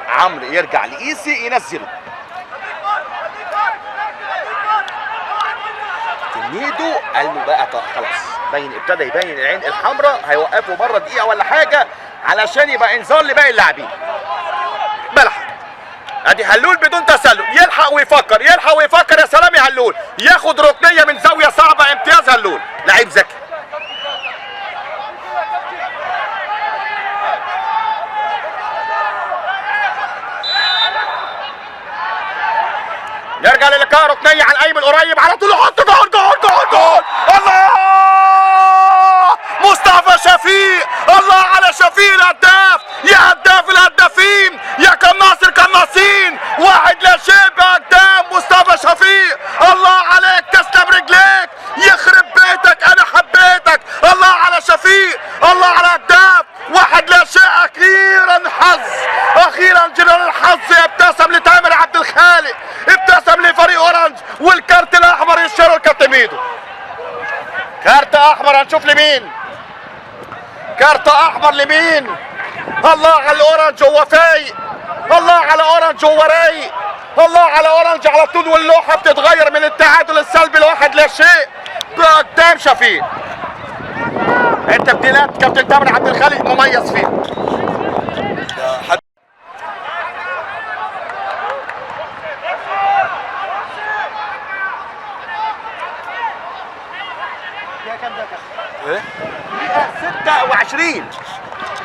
عمرو يرجع لإيسي ينزله، تلميذه قال له بقى خلاص ابتدى يبين العين الحمراء، هيوقفوا بره دقيقه ولا حاجه علشان يبقى انذار لباقي اللاعبين. بلحق ادي هلول بدون تسلل، يلحق ويفكر يلحق ويفكر، يا سلام يا هلول، ياخد ركنيه من زاويه صعبه، امتياز هلول، لعيب ذكي. نرجع للقاء، ركنيه على الايمن قريب على طول، يحط جول جول جول جول، الله! مصطفى شفيق، الله على شفيق الهداف، يا هداف الهدافين، يا كناصر كناصين، 1-0 قدام مصطفى شفيق، الله عليك، تسلم رجليك، يخرب بيتك، انا حبيتك، الله على شفيق، الله على هداف، 1-0. اخيرا حظ، اخيرا جنرال الحظ ابتسم لتامر عبد الخالق، ابتسم لفريق اورنج، والكارت الاحمر يشيره الكابتن ميدو. كارت احمر، هنشوف لمين، كارت احمر لمين؟ الله على الاورنج، هو فايق، الله على اورنج، هو رايق، الله على اورنج على طول، واللوحه بتتغير من التعادل السلبي ل1-0 قدام شفيق. التبديلات كابتن تامر عبد الخالق مميز فيها. دقيقة 26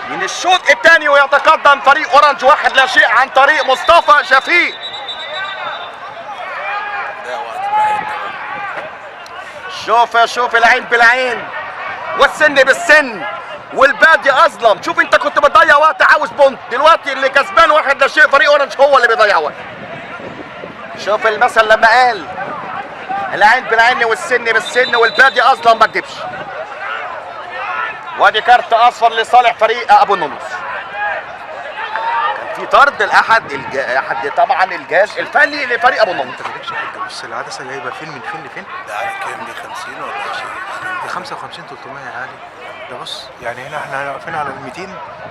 من الشوط الثاني، ويتقدم فريق اورنج 1-0 عن طريق مصطفى شفيق. شوف العين بالعين والسن بالسن والبادي اظلم. شوف انت كنت بتضيع وقت عاوز بونت، دلوقتي اللي كسبان 1-0 فريق اورنج هو اللي بيضيع وقت. شوف المثل لما قال العين بالعين والسن بالسن والبادي اظلم، ما تكذبش. وادي كارت اصفر لصالح فريق ابو النمرس. كان في طرد لاحد احد طبعا الجهاز الفني لفريق ابو النمرس. انت مالكش حاجه، بص العدسه جايبه فين من فين لفين؟ ده عارف كام دي، 50 ولا 20؟ دي 55 300 يا علي. ده بص يعني هنا احنا واقفين على ال 200،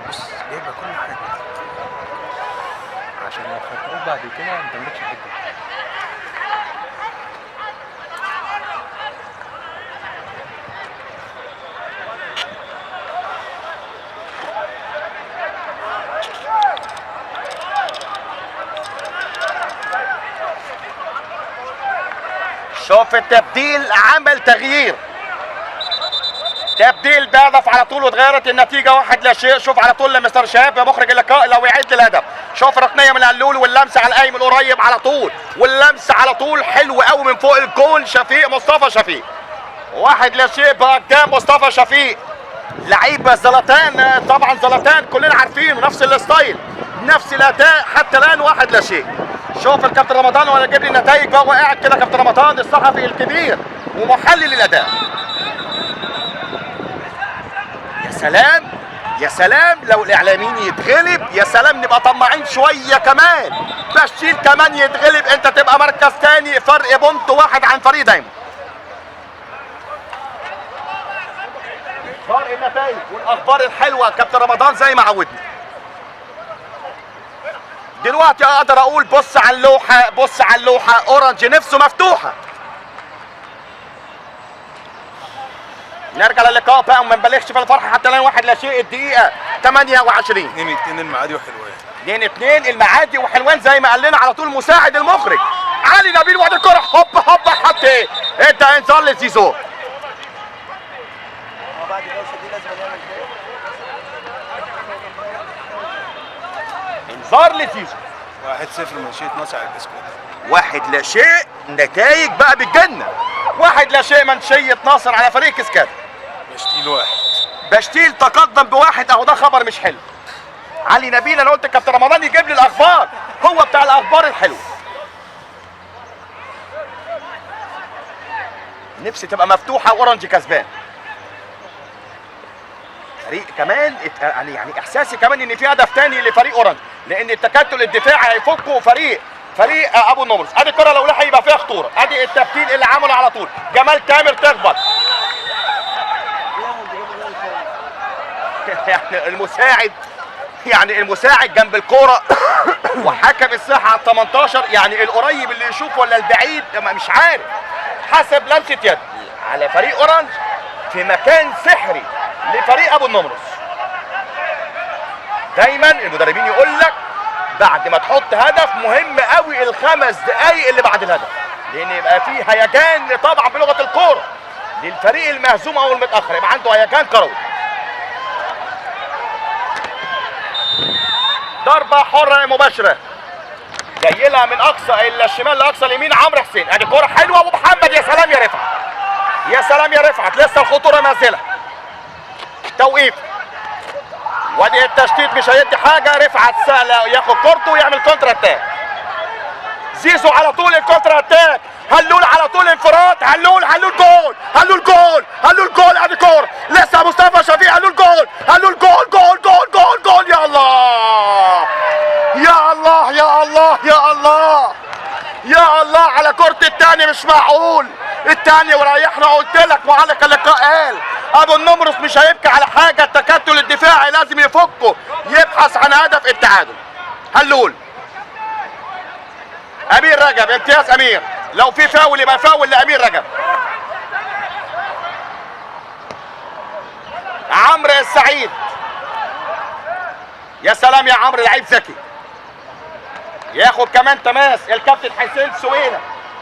بص جايبه كل حاجه عشان لو خدتوه بعد كده انت مالكش حاجه. شوف التبديل عمل تغيير، تبديل بهدف على طول واتغيرت النتيجه 1-0. شوف على طول لمستر شهاب مخرج اللقاء لو يعد الهدف. شوف ركنيه من الهلول واللمسه على الايمن قريب على طول، واللمسه على طول حلو قوي من فوق الجول. شفيق، مصطفى شفيق، 1-0 قدام مصطفى شفيق. لعيب زلاتان، طبعا زلاتان كلنا عارفينه، نفس الستايل نفس الاداء حتى الان 1-0. شوف الكابتن رمضان وانا جايب لي النتائج بقى، قاعد كده كابتن رمضان الصحفي الكبير ومحلل الاداء. يا سلام يا سلام لو الاعلاميين يتغلب، يا سلام نبقى طماعين شويه كمان، بشير كمان يتغلب انت تبقى مركز ثاني، فرق بونت 1 عن فريق دايما. فرق النتائج والاخبار الحلوه كابتن رمضان زي ما عودنا. دلوقتي اقدر اقول بص على اللوحه، بص على اللوحه، اورنج نفسه مفتوحه، نرجع للقاء بقى وما نبالغش في الفرحه حتى لا 1-0 الدقيقه 28. 2-2 المعادي وحلوان. 2-2 المعادي وحلوان زي ما قال لنا على طول مساعد المخرج علي نبيل. وادي الكره هوب هوب حط ايه؟ ادى انذار لزيزو. بعد الجوشه دي لازم نعمل كده. انذار لزيزو. 1-0 منشيه نصر على البسكوت. 1-0 نتائج بقى بالجنه. 1-0 منشيه نصر على فريق كسكات. بشتيل 1. بشتيل تقدم ب1 اهو. ده خبر مش حلو. علي نبيل انا قلت كابتن رمضان يجيب لي الاخبار، هو بتاع الاخبار الحلوه. نفسي تبقى مفتوحه واورنج كسبان. فريق كمان يعني احساسي كمان ان في هدف تاني لفريق اورنج، لان التكتل الدفاعي هيفكوا فريق ابو النمرس. ادي الكره لو لحق يبقى فيها خطوره. ادي التبديل اللي عمله على طول جمال تامر تخبط. يعني المساعد جنب الكوره وحكم الساحه على 18 يعني القريب اللي يشوف ولا البعيد مش عارف. حسب لمسه يد على فريق اورنج في مكان سحري لفريق ابو النمرس. دايما المدربين يقول لك بعد ما تحط هدف مهم قوي ال5 دقايق اللي بعد الهدف، لان يبقى فيه هيجان طبعا بلغه الكوره للفريق المهزوم او المتاخر، يبقى عنده هيجان كروي. ضربه حره مباشره جاي لها من اقصى الشمال لاقصى اليمين عمرو حسين. ادي كوره حلوه ومحمد يا سلام يا رفعت، يا سلام يا رفعت. لسه الخطوره ما زالت. توقيف وادي التشتيت مش هيدي حاجه. رفعت سهله ياخد كورته ويعمل كونتر اتاك. زيزو على طول الكونتر اتاك. هلول على طول انفراد. هلول جول. هلول جول. هلول جول. ادي كوره لسه مصطفى شفيق. هلول جول. هلول جول. جول جول جول جول. يا الله يا الله يا الله يا الله يا الله على كرة التاني. مش معقول التاني وريحنا. قلت لك معلق اللقاء قال ابو النمرس مش هيبكي على حاجه. التكتل الدفاعي لازم يفكه، يبحث عن هدف التعادل. هلول امير رجب امتياز امير. لو في فاول يبقى فاول لامير رجب. عمرو السعيد يا سلام يا عمرو لعيب ذكي. ياخد كمان تماس الكابتن حسين سويلة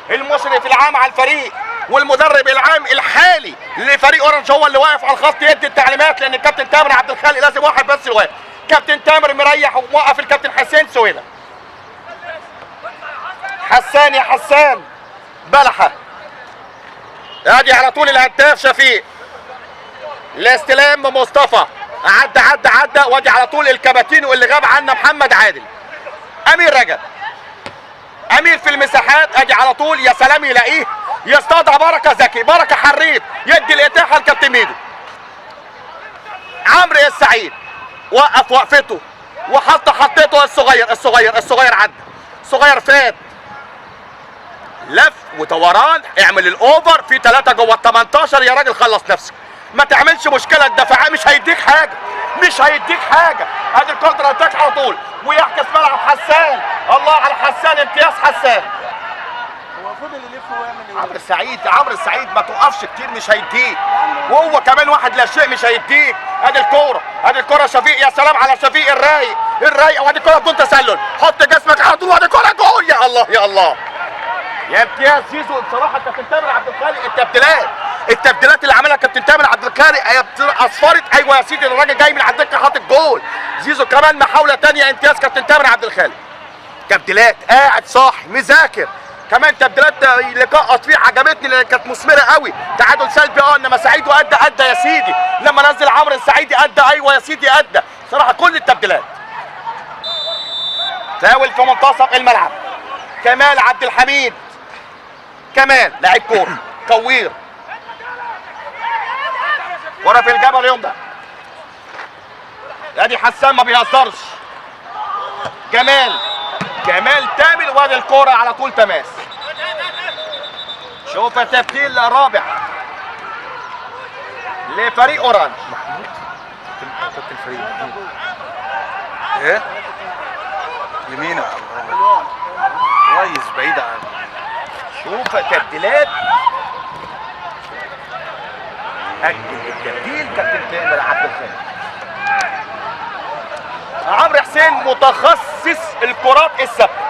المشرف العام على الفريق والمدرب العام الحالي لفريق اورنج هو اللي واقف على الخط يدي التعليمات، لان الكابتن تامر عبد الخالق لازم واحد بس اللي واقف. كابتن تامر مريح وموقف الكابتن حسين سويلة. حسان يا حسان بلحه. ادي على طول الهداف شفيق. الاستلام مصطفى عدى وادي على طول الكباتين واللي غاب عنا محمد عادل. امير رجب امير في المساحات. ادي على طول يا سلام يلاقيه يصطاد بركه زكي. بركه حريف يدي الاتاحه لكابتن ميدو. عمرو السعيد وقف وقفته حطته. الصغير عدى. الصغير فات لف ودوران. اعمل الاوفر في 3 جوه ال 18 يا راجل. خلص نفسك ما تعملش مشكله. الدفاع مش هيديك حاجه. ادي الكونتر اتاك على طول ويحكس ملعب حسان. الله على حسان. امتياز حسان. هو فضل يلف ويعمل ايه؟ عمرو السعيد ما توقفش كتير مش هيديك، وهو كمان 1-0 مش هيديك. ادي الكوره شفيق. يا سلام على شفيق الرايق. وادي الكوره بدون تسلل. حط جسمك على طول. وادي الكوره جول. يا الله يا الله يا امتياز زيزو. بصراحه كابتن تامر عبد الخالق التبديلات اللي عملها كابتن تامر عبد الخالق اصفرت. ايوه يا سيدي الراجل جاي من على الدكه حاطط جول. زيزو كمان محاوله ثانيه. امتياز كابتن تامر عبد الخالق. تبديلات قاعد صاحي مذاكر. كمان تبديلات لقاء فيه عجبتني لان كانت مثمره قوي. تعادل سلبي انما سعيد ادى يا سيدي. لما نزل عمرو السعيدي ادى. ايوه يا سيدي ادى صراحه كل التبديلات. فاول في منتصف الملعب. كمال عبد الحميد. كمال لاعب كوره كوير ورا في الجبل اليوم ده. ادي حسان ما بيهزرش. جمال تامر. وادي الكوره على طول تماس. شوف التبديل الرابع لفريق اورنج. محمود كابتن فريق ايه يمين كويس بعيد عن. شوف تبديلات سجل التبديل كابتن تامر عبد الخالق. عمرو حسين متخصص الكرات الثابته.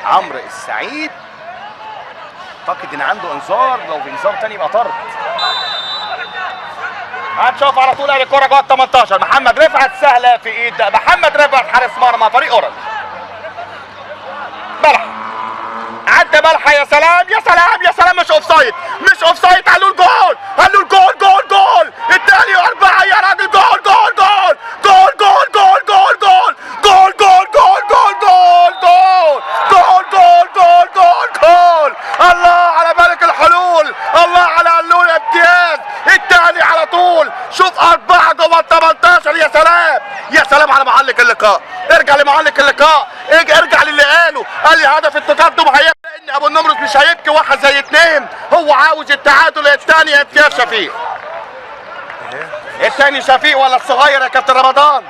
عمرو السعيد اعتقد ان عنده انذار، لو في انذار تاني يبقى طرد. هنشوف على طول الكره جوه ال 18. محمد رفعت سهله في ايد محمد رفعت حارس مرمى فريق اورنج. بلحة عدى بلحة، يا سلام يا سلام يا سلام، مش اوف سايد مش اوف سايد. قالوا الجول قالوا الجول جول جول الثاني 4 يا راجل. جول جول جول جول جول جول جول جول جول جول جول جول جول جول جول جول جول جول. الله على ملك الحلول، الله على اللون امتياز. الثاني على طول. شوف 4 جوه ال 18. يا سلام يا سلام على معلق اللقاء. ارجع لمعلق اللقاء، ارجع للي قال لي هدف التقدم هيبقى ان ابو النمرس مش هيبكي 1 زي 2. هو عاوز التعادل. الثاني امتياز شفيق. الثاني شفيق ولا الصغير يا كابتن رمضان؟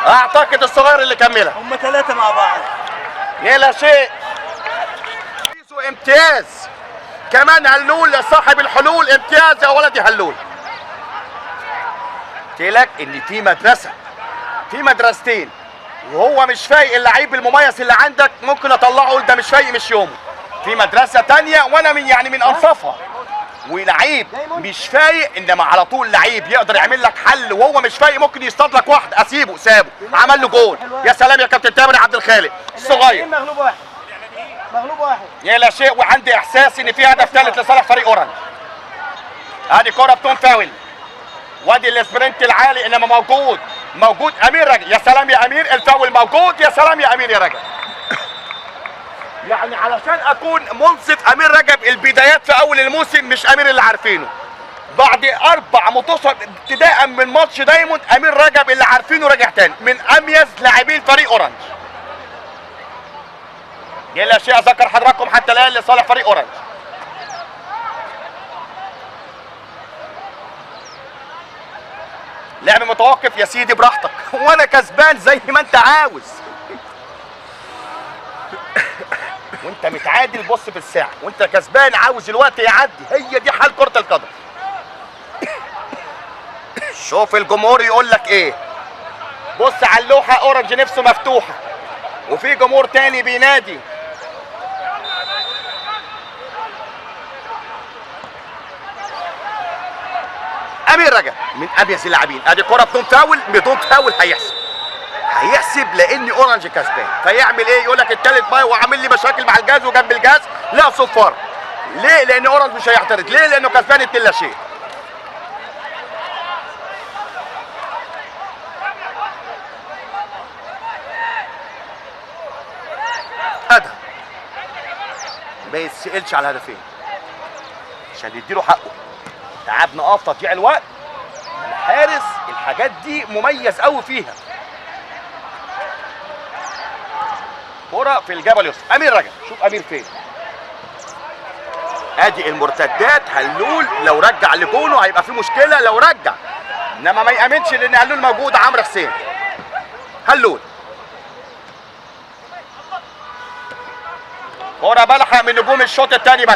اعتقد الصغير اللي كملها. هم 3 مع بعض. لا شيء. امتياز كمان. هلول صاحب الحلول امتياز يا ولدي هلول. قلت لك ان في مدرسه، في مدرستين، وهو مش فايق اللعيب المميز اللي عندك ممكن اطلعه اقول ده مش فايق مش يومه. في مدرسه تانية وانا من انصافها، ولعيب مش فايق انما على طول لعيب يقدر يعمل لك حل وهو مش فايق ممكن يصطاد لك واحد. اسيبه سابه عمل له جول. يا سلام يا كابتن تامر عبد الخالق الصغير. مغلوب واحد مغلوب واحد. يا لا شيء. وعندي احساس ان في هدف ثالث لصالح فريق اورنج. ادي كره بدون فاول، وادي الاسبرنت العالي انما موجود امير رجب. يا سلام يا امير، الفاول موجود. يا سلام يا امير يا رجب. يعني علشان اكون منصف، امير رجب البدايات في اول الموسم مش امير اللي عارفينه. بعد 4 ماتشات ابتداء من ماتش دايموند، امير رجب اللي عارفينه رجع تاني من اميز لاعبين فريق اورنج. لا شيء اذكر حضراتكم حتى الان لصالح فريق اورنج. لعب متوقف يا سيدي براحتك، وانا كسبان زي ما انت عاوز. وانت متعادل بص في الساعه، وانت كسبان عاوز الوقت يعدي. هي دي حال كره القدم. شوف الجمهور يقول لك ايه. بص على اللوحه، اورنج نفسه مفتوحه وفي جمهور تاني بينادي. امير رجب من ابيز اللاعبين. ادي كره بدون فاول هيحسب لان اورنج كسبان. فيعمل ايه؟ يقول لك الثالث باي وعامل لي مشاكل مع الجهاز وجنب الجهاز. لا صفار. ليه؟ لان اورنج مش هيعترض. ليه؟ لانه كسبان 2 شيء. ادهم ما يتسالش على الهدفين عشان يديله حقه. تعبنا في تضييع الوقت. الحارس الحاجات دي مميز قوي فيها. كرة في الجبل اليسرى. امير رجب. شوف امير فين. ادي المرتدات. هلول لو رجع لجونه هيبقى في مشكله لو رجع، انما ما يامنش لان هلول موجود. عمرو حسين هلول. كرة بلحة من نجوم الشوط الثاني.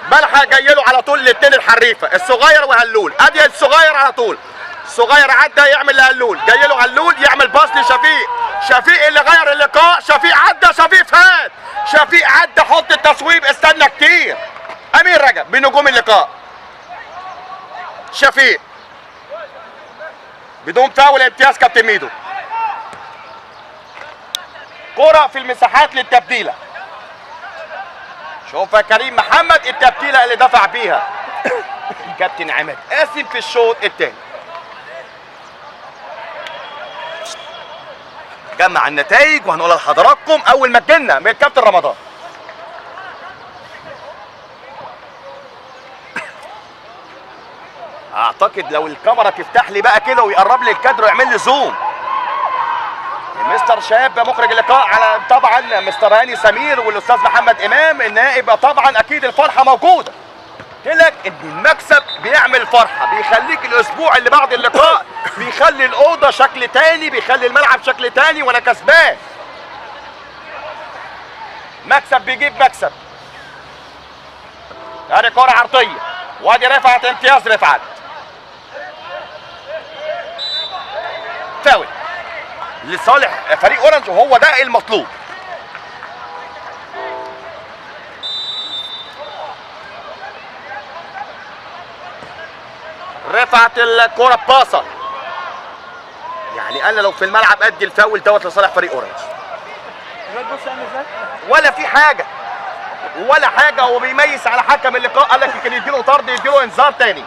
بلحة جاي له على طول الاثنين الحريفه الصغير وهلول. ادي الصغير على طول. الصغير عدى يعمل لهلول. جاي له هلول يعمل باص لشفيق. شفيق اللي غير اللقاء. شفيق عدى. شفيق فات. شفيق عدى. حط التصويب. استنى كتير. امير رجب بنجوم اللقاء. شفيق بدون فاول. امتياز كابتن ميدو. كرة في المساحات للتبديله. شوف يا كريم محمد التبديله اللي دفع بيها كابتن عماد قاسم في الشوط الثاني. جمع النتائج وهنقولها لحضراتكم اول ما تجيلنا من الكابتن رمضان. اعتقد لو الكاميرا تفتح لي بقى كده ويقرب لي الكادر ويعمل لي زوم. مستر شاب مخرج اللقاء، على طبعا مستر هاني سمير والاستاذ محمد امام النائب، طبعا اكيد الفرحه موجوده. قلت لك ان المكسب بيعمل فرحه، بيخليك الاسبوع اللي بعد اللقاء بيخلي الاوضه شكل تاني، بيخلي الملعب شكل تاني وانا كسبان. مكسب بيجيب مكسب. ادي كره عرضيه وادي رفعت، امتياز رفعت. فاول لصالح فريق اورنج وهو ده المطلوب. رفعت الكرة باصة، يعني انا لو في الملعب ادي الفاول دوت لصالح فريق اورنج. ولا في حاجة ولا حاجة، هو بيميز على حكم اللقاء، قال لك كان يديله طرد يديله انذار تاني.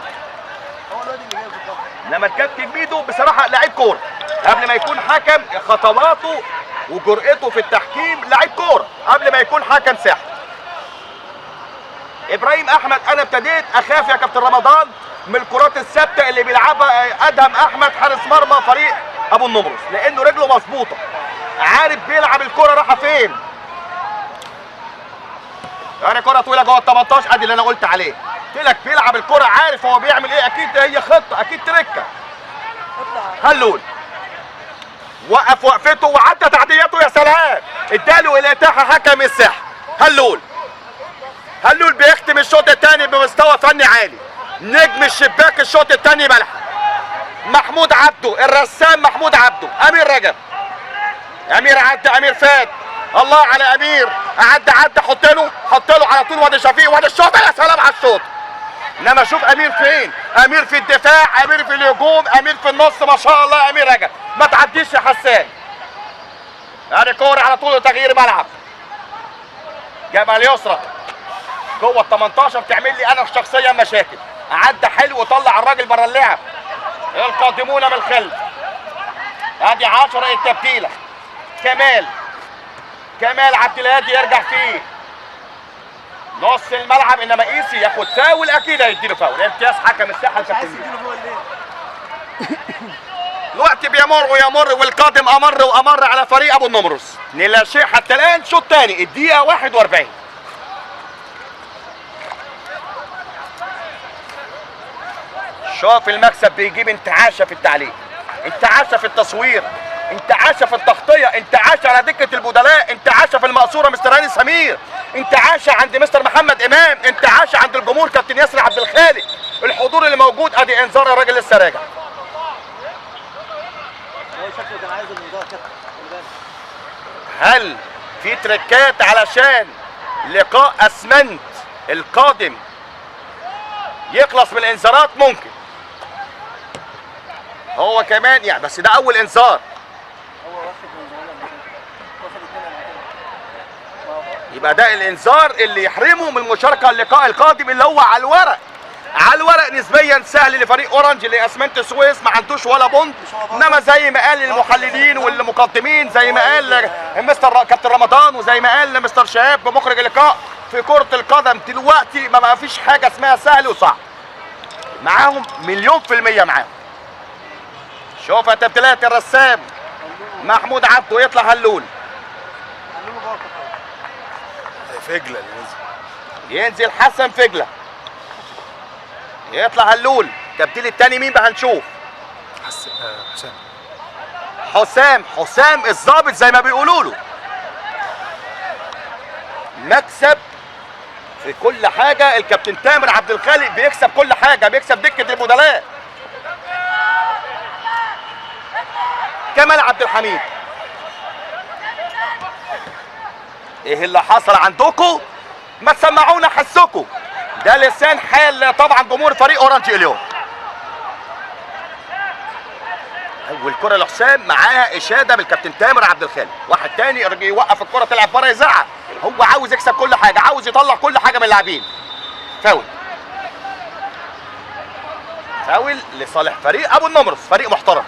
هو الواد اللي جايب الضغط. انما الكابتن ميدو بصراحة لعيب كورة قبل ما يكون حكم، خطواته وجرأته في التحكيم لعيب كورة قبل ما يكون حكم ساحة. ابراهيم احمد، انا ابتديت اخاف يا كابتن رمضان من الكرات الثابته اللي بيلعبها ادهم احمد حارس مرمى فريق ابو النمرس، لانه رجله مظبوطه، عارف بيلعب الكره رايحه فين. يعني كره طويله جوه ال 18، ادي اللي انا قلت عليه، قلت لك بيلعب الكره عارف هو بيعمل ايه، اكيد هي خطه، اكيد تركه. هلول وقف وقفته وعدى تعدياته، يا سلام، اداله الاتاحه حكم الساحه. هلول بيختم الشوط الثاني بمستوى فني عالي، نجم الشباك الشوط الثاني ملحق محمود عبده، الرسام محمود عبده. امير رجب، امير عدى، امير فات، الله على امير، عدى حط له على طول، وادي شفيق، وادي الشوط، يا سلام على الشوط. انما شوف امير فين، امير في الدفاع، امير في الهجوم، امير في النص، ما شاء الله امير رجب، ما تعديش يا حسان. ادي كوره على طول تغيير ملعب، جابها اليسرى جوه ال 18، تعمل لي انا شخصيا مشاكل. عدى حلو وطلع الراجل بره اللعب. القادمون من الخلف، ادي 10 التبديله. كمال عبد الهادي يرجع فيه نص الملعب، انما قيسي ياخد فاول، اكيد هيديله فاول. امتياز حكم الساحه مش عايز الكابتن. يديله فوق ليه؟ الوقت بيمر والقادم امر على فريق ابو النمرس. لا شيء حتى الان. شوط ثاني، الدقيقه 41. شوف المكسب بيجيب انتعاشه في التعليق، انتعاشه في التصوير، انتعاشه في التغطيه، انتعاشه على دكه البدلاء، انتعاشه في المقصوره مستر هاني سمير، انتعاشه عند مستر محمد امام، انتعاشه عند الجمهور كابتن ياسر عبد الخالق. الحضور اللي موجود، ادي انذار، الراجل لسه راجع. هو شكله كان عايز الانذار كده. هل في تريكات علشان لقاء اسمنت القادم يخلص من الانذارات؟ ممكن هو كمان يعني، بس ده اول انذار. هو واخد اتنين قبل كده. يبقى ده الانذار اللي يحرمه من المشاركه اللقاء القادم، اللي هو على الورق نسبيا سهل لفريق اورنج، اللي اسمنت السويس ما عندوش ولا بونت. انما زي ما قال المحللين والمقدمين، زي ما قال مستر كابتن رمضان، وزي ما قال مستر شهاب مخرج اللقاء، في كرة القدم دلوقتي ما فيش حاجة اسمها سهل وصعب، معاهم 100% معاهم. شوف تبديلات الرسام محمود عبده، يطلع هلول، فجلة ينزل حسن فجلة، يطلع هلول. التبديل الثاني مين بقى؟ هنشوف. حسام الظابط زي ما بيقولوا له. مكسب في كل حاجة، الكابتن تامر عبد الخالق بيكسب كل حاجة، بيكسب دكة البدلاء. كمال عبد الحميد، ايه اللي حصل عندكم؟ ما تسمعونا حسكم، ده لسان حال طبعا جمهور فريق اورنج اليوم. اول كرة لحسام معاها اشاده بالكابتن تامر عبد الخالق، واحد تاني يوقف الكرة تلعب بره يزعق، هو عاوز يكسب كل حاجه، عاوز يطلع كل حاجه من اللاعبين. فاول لصالح فريق ابو النمرس، فريق محترم.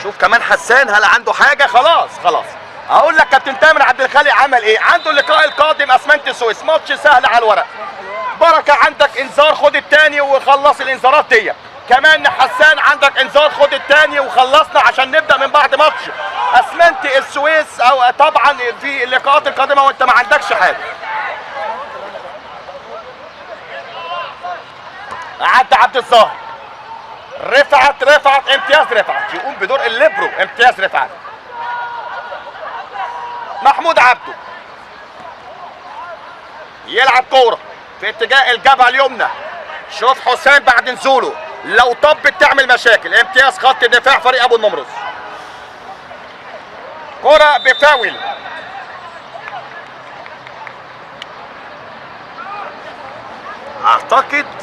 شوف كمان حسان هل عنده حاجه؟ خلاص اقول لك كابتن تامر عبد الخالق عمل ايه؟ عنده اللقاء القادم اسمنت السويس، ماتش سهل على الورق. بركه عندك انذار خد الثاني وخلص الانذارات دي. كمان حسان عندك انذار خد الثاني وخلصنا عشان نبدا من بعد ماتش اسمنت السويس. او طبعا في اللقاءات القادمه وانت ما عندكش حاجه. عدى عبد الظاهر، رفعت امتياز رفعت يقوم بدور الليبرو. امتياز رفعت. محمود عبده يلعب كوره في اتجاه الجبهه اليمنى. شوف حسام بعد نزوله لو طبت تعمل مشاكل. امتياز خط الدفاع فريق ابو النمرس. كرة بفاول.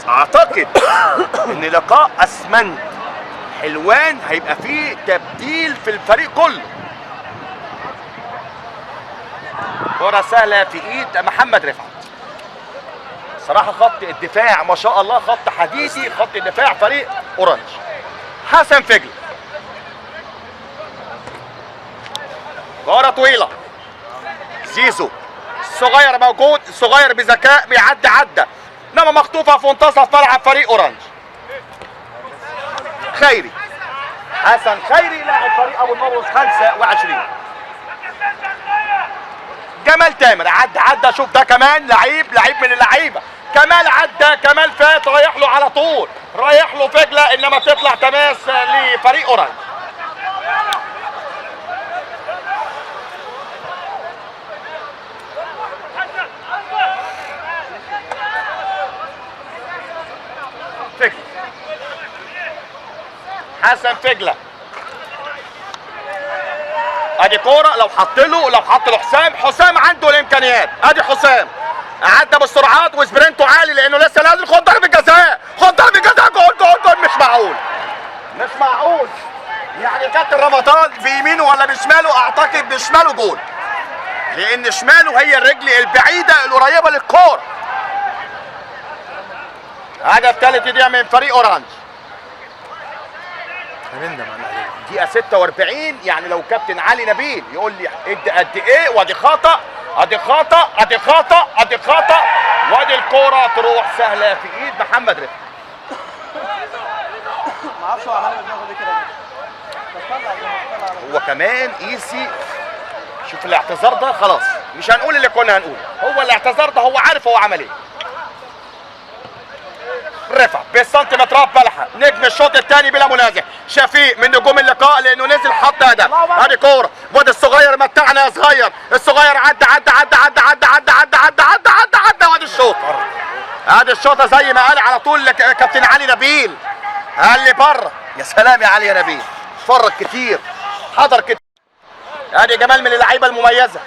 اعتقد ان لقاء اسمنت حلوان هيبقى فيه تبديل في الفريق كله. كرة سهلة في ايد محمد رفعت. صراحة خط الدفاع ما شاء الله خط حديدي. خط الدفاع فريق اورنج. حسن فجل، كرة طويلة. زيزو الصغير موجود، الصغير بذكاء بيعدي انما مخطوفة في منتصف ملعب فريق اورنج. خيري، حسن خيري لاعب فريق ابو النمرس 25. جمال تامر عدى. شوف ده كمان لعيب من اللعيبه. كمال عدى، كمال فات رايح له على طول، رايح له فجله انما تطلع تماس لفريق اورنج. فجله، حسن فجله. ادي كوره لو حط له حسام عنده الامكانيات. ادي حسام عدى بالسرعات وسبرنته عالي لانه لسه نازل. خد ضربه جزاء، جول. مش معقول يعني كابتن رمضان بيمينه ولا بشماله؟ اعتقد بشماله جول، لان شماله هي الرجل البعيده القريبه للكوره. هدف ثالث دقيقه من فريق اورانج. هنندم على دقيقة 46. يعني لو كابتن علي نبيل يقول لي ادي قد ايه، وادي خطأ وادي الكورة تروح سهلة في ايد محمد رفعت. ما اعرفش هو عملها بدماغه ليه كده. هو كمان ايسي. شوف الاعتذار ده خلاص مش هنقول اللي كنا هنقوله. هو الاعتذار ده هو عارف هو عمل ايه. رفعت بالسنتيمترات بلحه نجم الشوط الثاني بلا منازع. شفيق من نجوم اللقاء لانه نزل حط هدف. ادي كوره وادي الصغير متعنا يا صغير. الصغير عدى وادي الشوط. ادي الشوطه زي ما قال على طول كابتن علي نبيل. قال لي بره. يا سلام يا علي يا نبيل، اتفرج كتير، حضر كتير. ادي جمال من اللعيبه المميزه.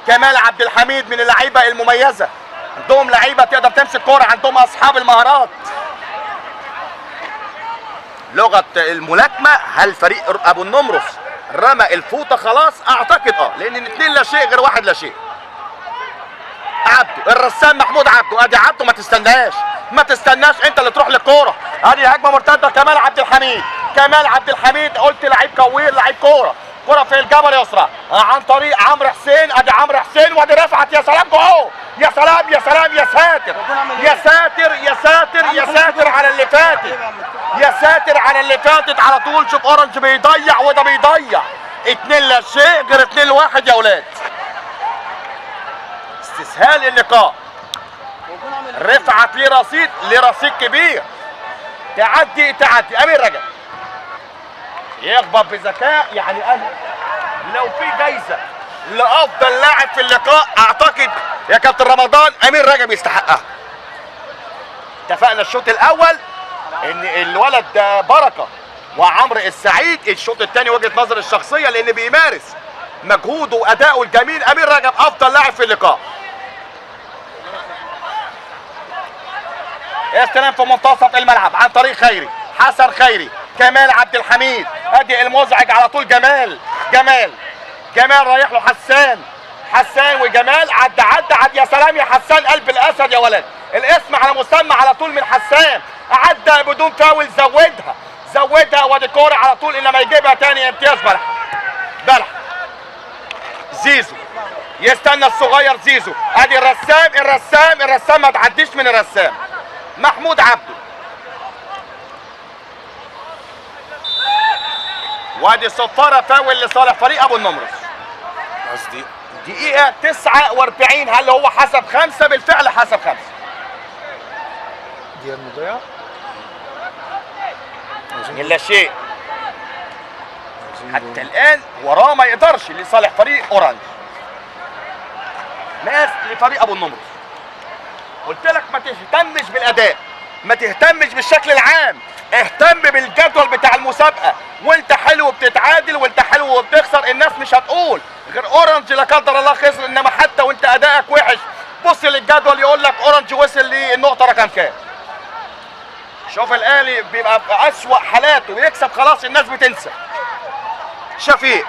كمال عبد الحميد من اللعيبه المميزه. عندهم لعيبه تقدر تمسك كوره، عندهم اصحاب المهارات. لغه الملاكمه. هل فريق ابو النمرس رمى الفوطه خلاص؟ اعتقد لان الاثنين لا شيء غير واحد لا شيء. عبده الرسام محمود عبده. ادي عبده ما تستناش انت اللي تروح للكوره. ادي هجمه مرتده كمال عبد الحميد. قلت لعيب كوير، لعيب كوره في الجبهه اليسرى عن طريق عمرو حسين. ادي عمرو حسين وادي رفعت. يا سلام جول. يا سلام يا ساتر على اللي فاتت. يا ساتر على اللي فاتت على طول. شوف اورنج بيضيع وده بيضيع. 2 لا شيء غير 2-1 يا اولاد. استسهال اللقاء. رفعت لرصيد كبير. تعدي امير رجب يخبط بذكاء. يعني انا لو في جايزه لافضل لاعب في اللقاء اعتقد يا كابتن رمضان امير رجب يستحقها. اتفقنا الشوط الاول ان الولد ده بركه وعمرو السعيد. الشوط الثاني وجهه نظر الشخصيه لان بيمارس مجهوده واداؤه الجميل. امير رجب افضل لاعب في اللقاء. استلام في منتصف الملعب عن طريق خيري. حسن خيري، كمال عبد الحميد. ادي المزعج على طول جمال رايح له حسان وجمال. عدى يا سلام يا حسان قلب الاسد يا ولد. الاسم على مسمى على طول من حسان. عدى بدون فاول. زودها وادي الكوره على طول انما يجيبها تاني. امتياز بلح زيزو يستنى الصغير زيزو، ادي الرسام ما تعديش من الرسام محمود عبده، وادي صفاره فاول لصالح فريق ابو النمرس. قصدي دقيقة 49، هل هو حسب 5؟ بالفعل حسب 5. دي المضيعة إلا شيء حتى الآن وراه ما يقدرش لصالح فريق أورانج، ناس لفريق أبو النمرس. قلت لك ما تهتمش بالأداء، ما تهتمش بالشكل العام، اهتم بالجدول بتاع المسابقة. وانت حلو بتتعادل وانت حلو وبتخسر، الناس مش هتقول غير اورنج لا قدر الله خسر، انما حتى وانت ادائك وحش بص للجدول يقول لك اورنج وصل للنقطة رقم كام. شوف الاهلي بيبقى في اسوأ حالاته ويكسب خلاص الناس بتنسى. شفيق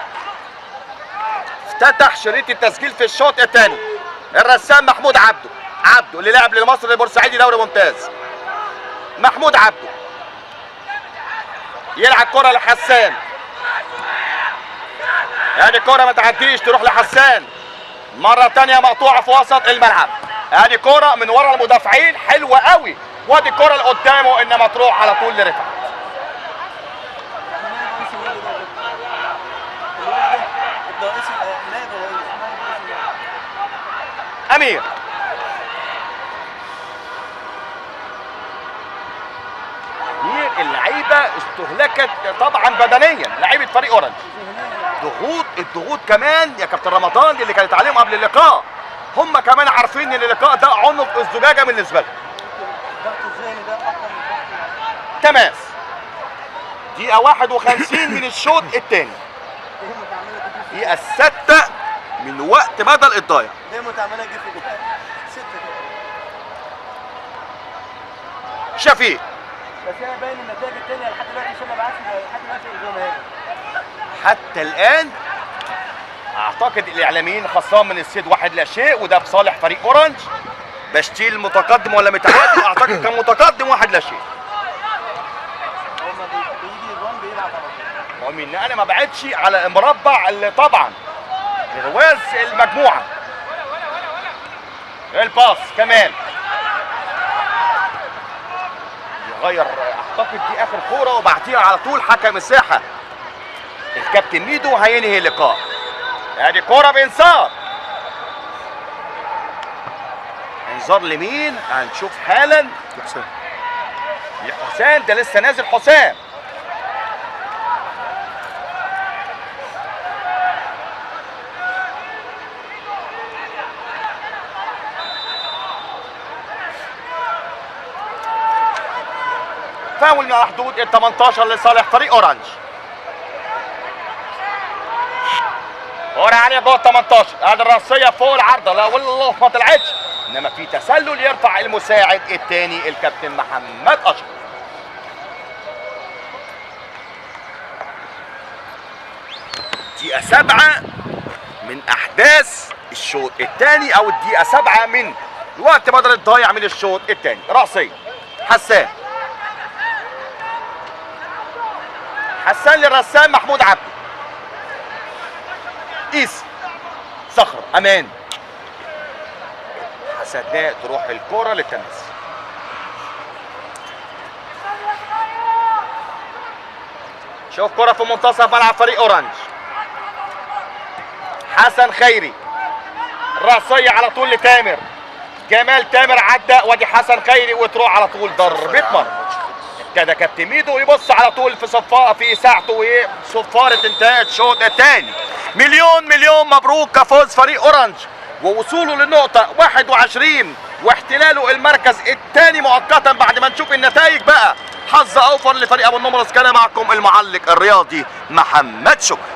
افتتح شريط التسجيل في الشوط الثاني. الرسام محمود عبده اللي لعب لمصر البورسعيدي دوري ممتاز. محمود عبده يلعب كرة لحسان، ادي كرة ما تعديش تروح لحسان مرة تانية مقطوعة في وسط الملعب. ادي كرة من ورا المدافعين حلوة قوي، وادي الكرة اللي قدامه انما تروح على طول لرفعت. امير اللعيبه استهلكت طبعا بدنيا، لعيبه فريق اورنج الضغوط كمان يا كابتن رمضان اللي كانت عليهم قبل اللقاء، هم كمان عارفين ان اللقاء ده عنق الزجاجه بالنسبه لهم. تماس دقيقه 51 من الشوط الثاني، دقيقه 6 من وقت بدل الضايع. شفيق بس انا باين النتائج الثانيه لحد دلوقتي عشان ما بعتش لحد دلوقتي زي ما هي. حتى الان اعتقد الاعلاميين خسران من السيد 1-0، وده بصالح فريق اورنج. بشتيل متقدم ولا متعادل؟ اعتقد كان متقدم 1-0. هو ما بيجي الجون بيلعب على طول. المهم ان انا ما بعدش على المربع اللي طبعا غواز المجموعه. الباص كمان يغير، اعتقد دي اخر كوره وبعتيها على طول حكم الساحه الكابتن ميدو هينهي اللقاء. ادي كوره بانذار، انذار لمين؟ هنشوف حالا. حسام ده لسه نازل حسام. فاول من على حدود ال 18 لصالح فريق اورنج. كوره عاليه جوه ال 18، ادي الراسيه فوق العارضه، لا والله ما طلعتش، انما في تسلل يرفع المساعد الثاني الكابتن محمد اشرف. دقيقة 7 من احداث الشوط الثاني، او الدقيقة 7 من الوقت بدل الضايع من الشوط الثاني. راسيه حسان للرسام محمود عبده. قيس صخر امان، حسداء تروح الكرة للتماس. شوف كرة في منتصف ملعب فريق اورنج. حسن خيري راسية على طول لتامر، جمال تامر عدى، وادي حسن خيري وتروح على طول ضربة مرمى. ابتدى كابتن ميدو يبص على طول في صفاره في ساعته وصفاره انتهاء الشوط الثاني. مليون مبروك كفوز فريق اورنج ووصوله للنقطه 21 واحتلاله المركز الثاني مؤقتا بعد ما نشوف النتائج بقى. حظ اوفر لفريق ابو النمرس. كان معكم المعلق الرياضي محمد شكري.